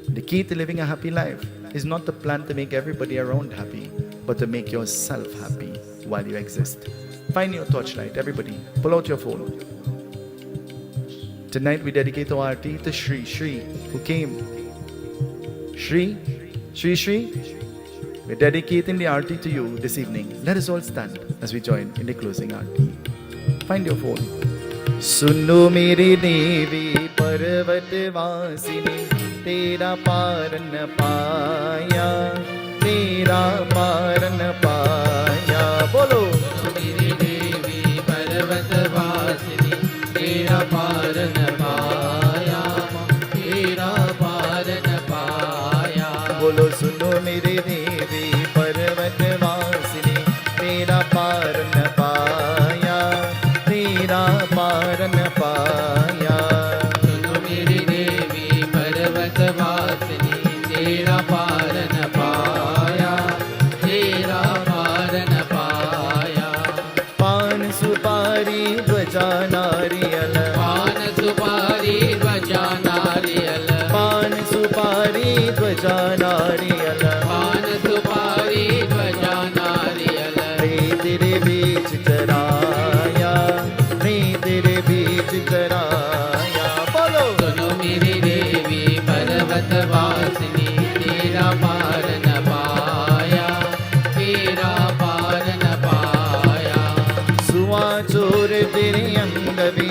The key to living a happy life is not to plan to make everybody around happy, but to make yourself happy while you exist. Find your torchlight, everybody. Pull out your phone. Tonight we dedicate our Arty to Shri, who came. Shri, we're dedicating the Arty to you this evening. Let us all stand as we join in the closing Arty. Find your phone. सुनो मेरी देवी पर्वत वासिनी, तेरा पार न पाया, तेरा पार न पाया। बोलो मेरी देवी पर्वत वासिनी, तेरा पार न पाया, तेरा पार न पाया। बोलो सुनो मेरी देवी पर्वत वासिनी, तेरा पार न पाया, तेरा पार न पाया।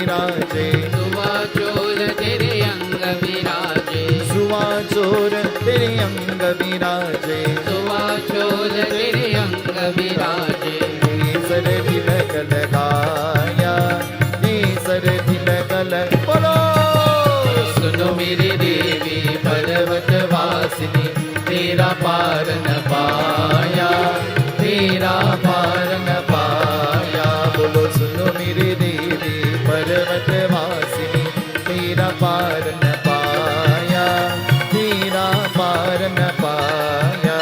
विराजे सुवाचोर तेरे अंग विराजे सुवाचोर तेरे अंग विराजे सुवाचोर तेरे अंग विराजे सर तिलक लगाया सर तिलक बोलो सुनो मेरी देवी पर्वत वासिनी तेरा पार न पाया तेरा पार न पाया बोलो सुनो मेरी देवी पर्वत वासिनी तेरा पार न पाया तेरा पार न पाया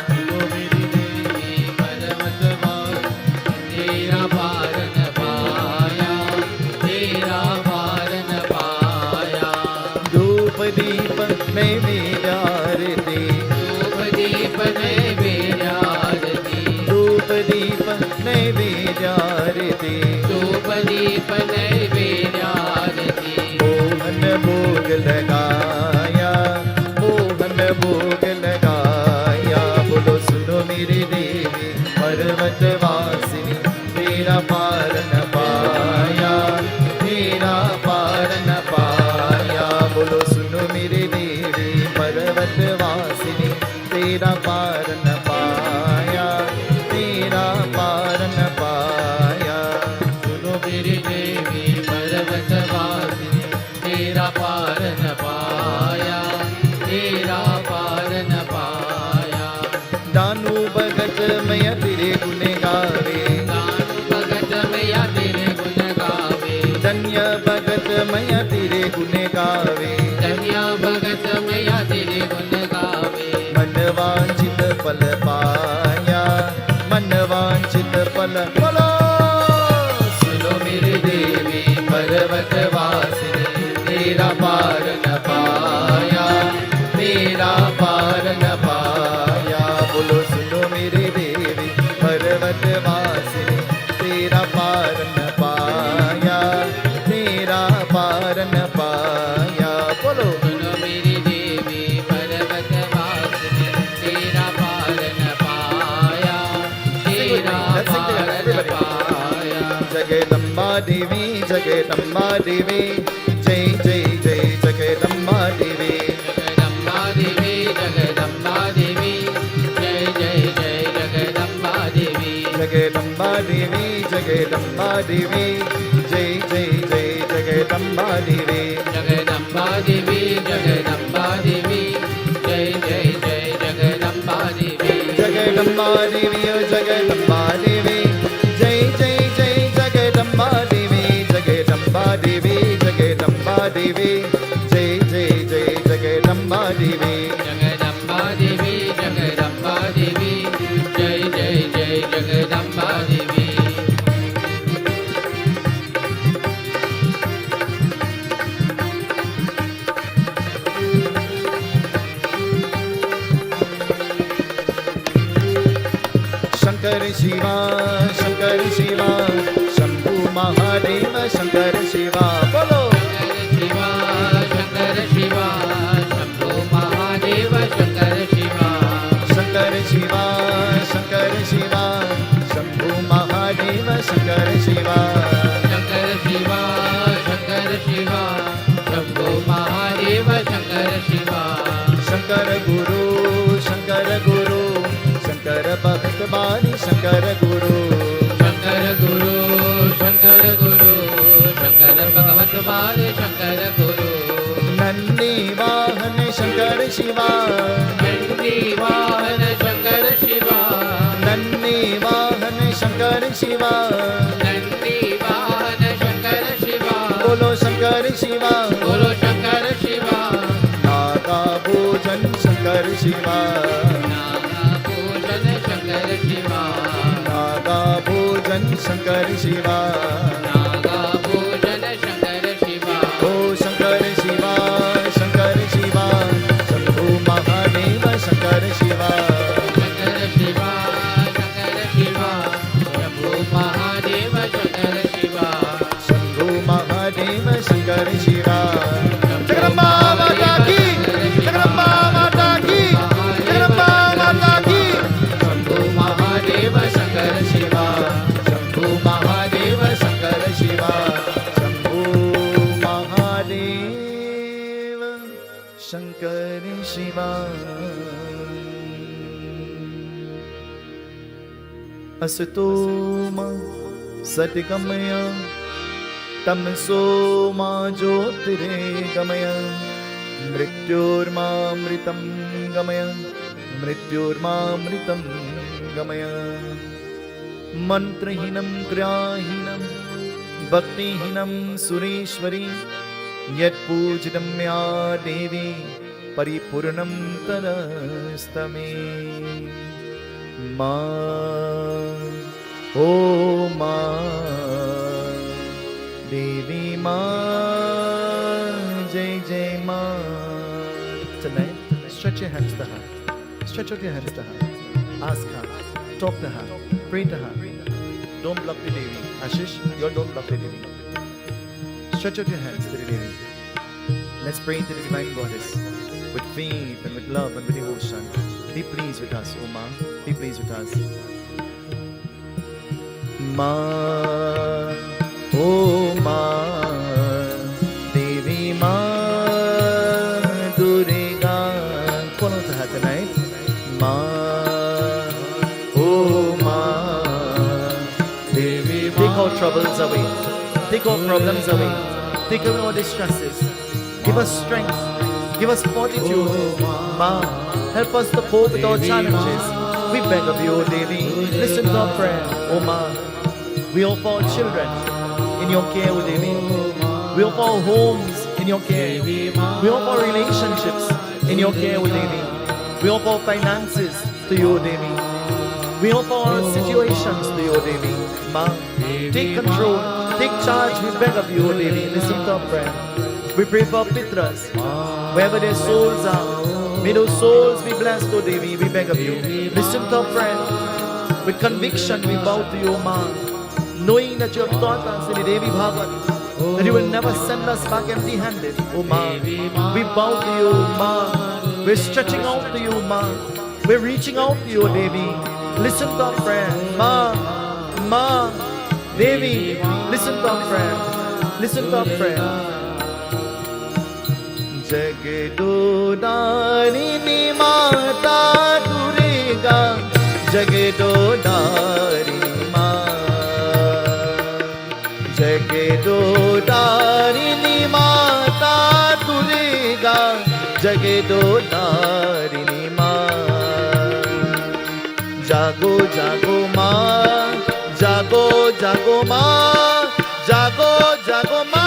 सुनो मेरी देवी पर्वत वासिनी तेरा पार न पाया तेरा पार न पाया धूप दीप नैवेद्य आरती धूप दीप नैवेद्य आरती धूप दीप नैवेद्य आरती धूप दीप नैवेद्य आरती मोहन भोग लगाया मोहन भोग लगाया बोलो सुनो मेरी देवी पर्वत वासिनी तेरा पार न पाया तेरा पार न पाया बोलो सुनो मेरी देवी पर्वत वासिनी तेरा पार न पाया तेरा पार न पाया सुनो मेरी देवी पर्वत वासिनी तेरा पार न पाया तेरा पार न पाया दानु भगत मैं तेरे गुण गावे दानु भगत मैया तेरे गुण गावे धन्य भगत मैं तेरे गुण गावे धन्य भगत मैया तेरे गुण गावे मन वांछित फल पाया मन वांछित फल बोलो सुनो मेरी देवी पर्वत वासिनी तेरा पार न पाया तेरा पार न पाया बोलो सुनो मेरी देवी पर्वत वासिनी तेरा पार न पाया तेरा पार न पाया बोलो सुनो मेरी देवी पर्वत वासिनी तेरा पार न पाया तेरा पार न पाया जगदम्बा देवी जय जय जय जगदम्बा देवी जगदम्बा देवी जगदम्बा देवी जय जय जय जगदम्बा देवी जगदम्बा देवी जगदम्बा देवी जय जय जय जगदम्बा देवी जगदम्बा देवी जगदम्बा देवी जय जय जय जगदम्बा देवी जगदम्बा देवी ओ जगदम्बा देवी जय जय जय जगदम्बा देवी जगदम्बा देवी जगदम्बा देवी जय जय जय जगदम्बा देवी जगदम्बा देवी जगदम्बा देवी जय जय जय जगदम्बा देवी शंकर शिवा शंभु महादेव शंकर शिवा बोलो शंकर शिवा शंभो महादेव शंकर शिवा शंकर शिवा शंभु महादेव शंकर शिवा शंकर शिवा शंभो महादेव शंकर शिवा शंकर गुरु शंकर भक्त बाली शंकर गुरु शंकर भगवत बाल शंकर गुरु नंदी वाहन शंकर शिवा नंदी वाहन शंकर शिवा नंदी वाहन शंकर शिवा नंदी वाहन शंकर शिवा बोलो शंकर शिवा बोलो शंकर शिवा नागा भोजन शंकर शिवा नागा पूजन शंकर शिवा नागा भोजन शंकर शिवा नागा पूजन शंकर शिवा ओ शंकर शिवा शंभु महादेव शंकर शिवा शंकर शिवा शंभो महादेव शंकर शिवा शंभु महादेव शंकर शिवा जगदम्बा माता की जगदम्बा माता की जगदम्बा माता की Shambho Mahadev Shankar Shiva Shambhu Mahadev Shankar Shiva Shambhu Asato ma Satigamaya Tamso ma Jyotire Gamaya Mrityurma Mritam Gamaya Mrityurma Mritam Gamaya Mantrahinam Kriyahinam Bhaktihinam Sureshwari Yat Pujitam Ya Devi Paripurnam Tarastame Ma Oh Ma Devi Ma Jai Jai Ma. Tonight, stretch your hands to her. Stretch out your hands to her. Ask her. Talk to her. Pray to her. Don't block the Devi. Ashish, you don't block the Devi. Stretch out your hands to the Devi. Let's pray to the Divine Goddess with faith and with love and with devotion. Be pleased with us, O Ma. Be pleased with us. Ma, O Ma, Devi Ma, Durga. Call out to her tonight. Ma, O Ma, Devi Ma. Take our troubles away. Take our problems away. Take away our distresses. Give us strength. Give us fortitude. Ma, help us to cope with our challenges. We beg of you, O Devi. Listen to our prayer, O Ma. We offer our children in your care, O Devi. We offer our homes in your care. We offer our relationships in your care, O Devi. We offer our finances to you, O Devi. We offer our situations to you, O Devi. Ma, take control. Take charge, we beg of you, O Devi. Listen to our prayer. We pray for our Pitras, wherever their souls are. May those souls be blessed, O Devi. We beg of you. Listen to our prayer. With conviction, we bow to you, Ma. Knowing that you have taught us in the Devi Bhagavat, that you will never send us back empty-handed, O Ma. We bow to you, Ma. We're stretching out to you, Ma. We're reaching out to you, Devi. Listen to our prayer. Ma, Ma, Devi, listen to our prayer. Listen to our prayer. Jagadodarini Mata Durga, Jagadodarini Ma, Jagadodarini Mata Durga, Jagadodarini Ma. Jago jago ma, jago jago ma, jago jago ma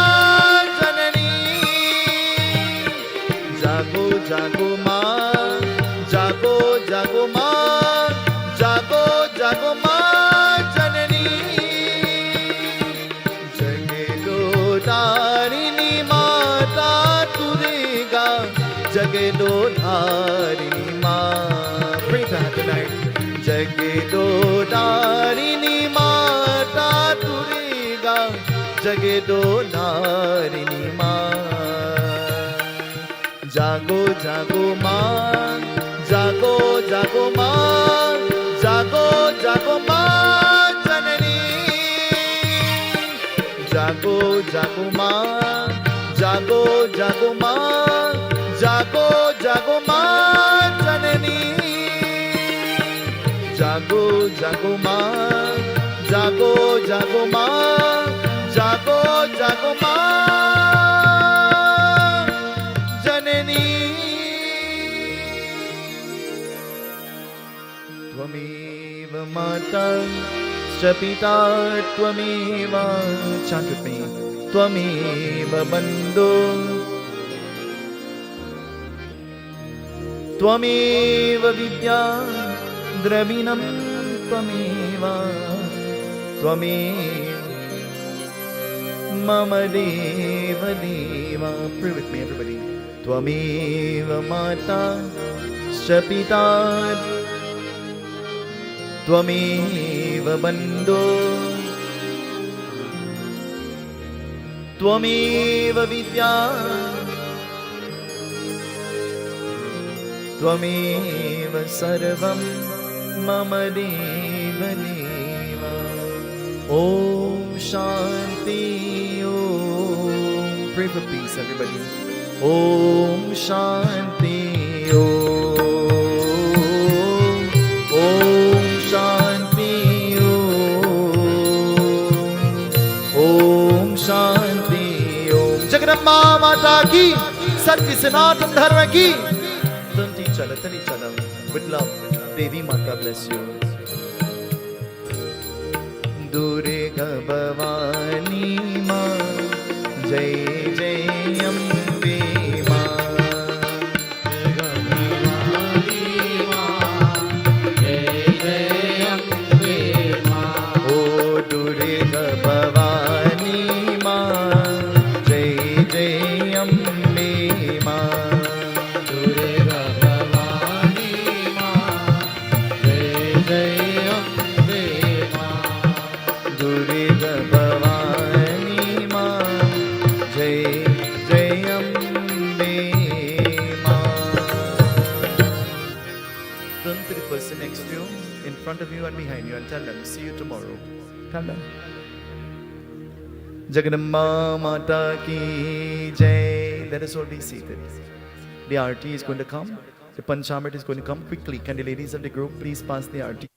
janani. Jago jago ma, jago jago ma, jago jago ma janani. Jagadodarini Mata Durga, Jagadodarini Ma. Pray to her tonight. Jagadodarini Mata Durga, Jagadodarini Ma. Jago jago ma, jago jago ma, jago jago ma janani. Jago jago ma, jago jago ma, jago jago ma janani. Jago jago ma, jago jago ma, jago jago ma janani. Tvameva mata Shapita Tvameva. Chant with me. Tvameva bandhu Tvameva vidya Dravinam Tvameva, Tvameva Mama Deva Deva. Pray with me, everybody. Tvameva Mata Shapita Tvameva Bandhu Tvameva Vidya Tvameva Sarvam Mama Deva Deva. Om Shanti Om. Pray for peace, everybody. Om Shanti Om Shanti Om Shanti Om. Jagadamba Mata ki, Satya Sanatan Dharma ki. Turn to each other with love. Devi Mata bless you. Durga Bhavani Ma, Jai Jai Ambe Ma. Durga Bhavani Ma, Jai Jai Ambe Ma. Oh Durga Bhavani Ma, Jai Jai Ambe Ma. Durga Bhavani Ma, Jai Jai Ambe Ma. Durga Bhavani Ma, Jai Jai Ambe Ma. Turn to the person next to you, in front of you and behind you, and tell them, see you tomorrow. Tell them. Jagadamba Mata ki Jai. Let us all be seated. The Arty is going to come. The Panchamrit is going to come quickly. Can the ladies of the group please pass the Arty?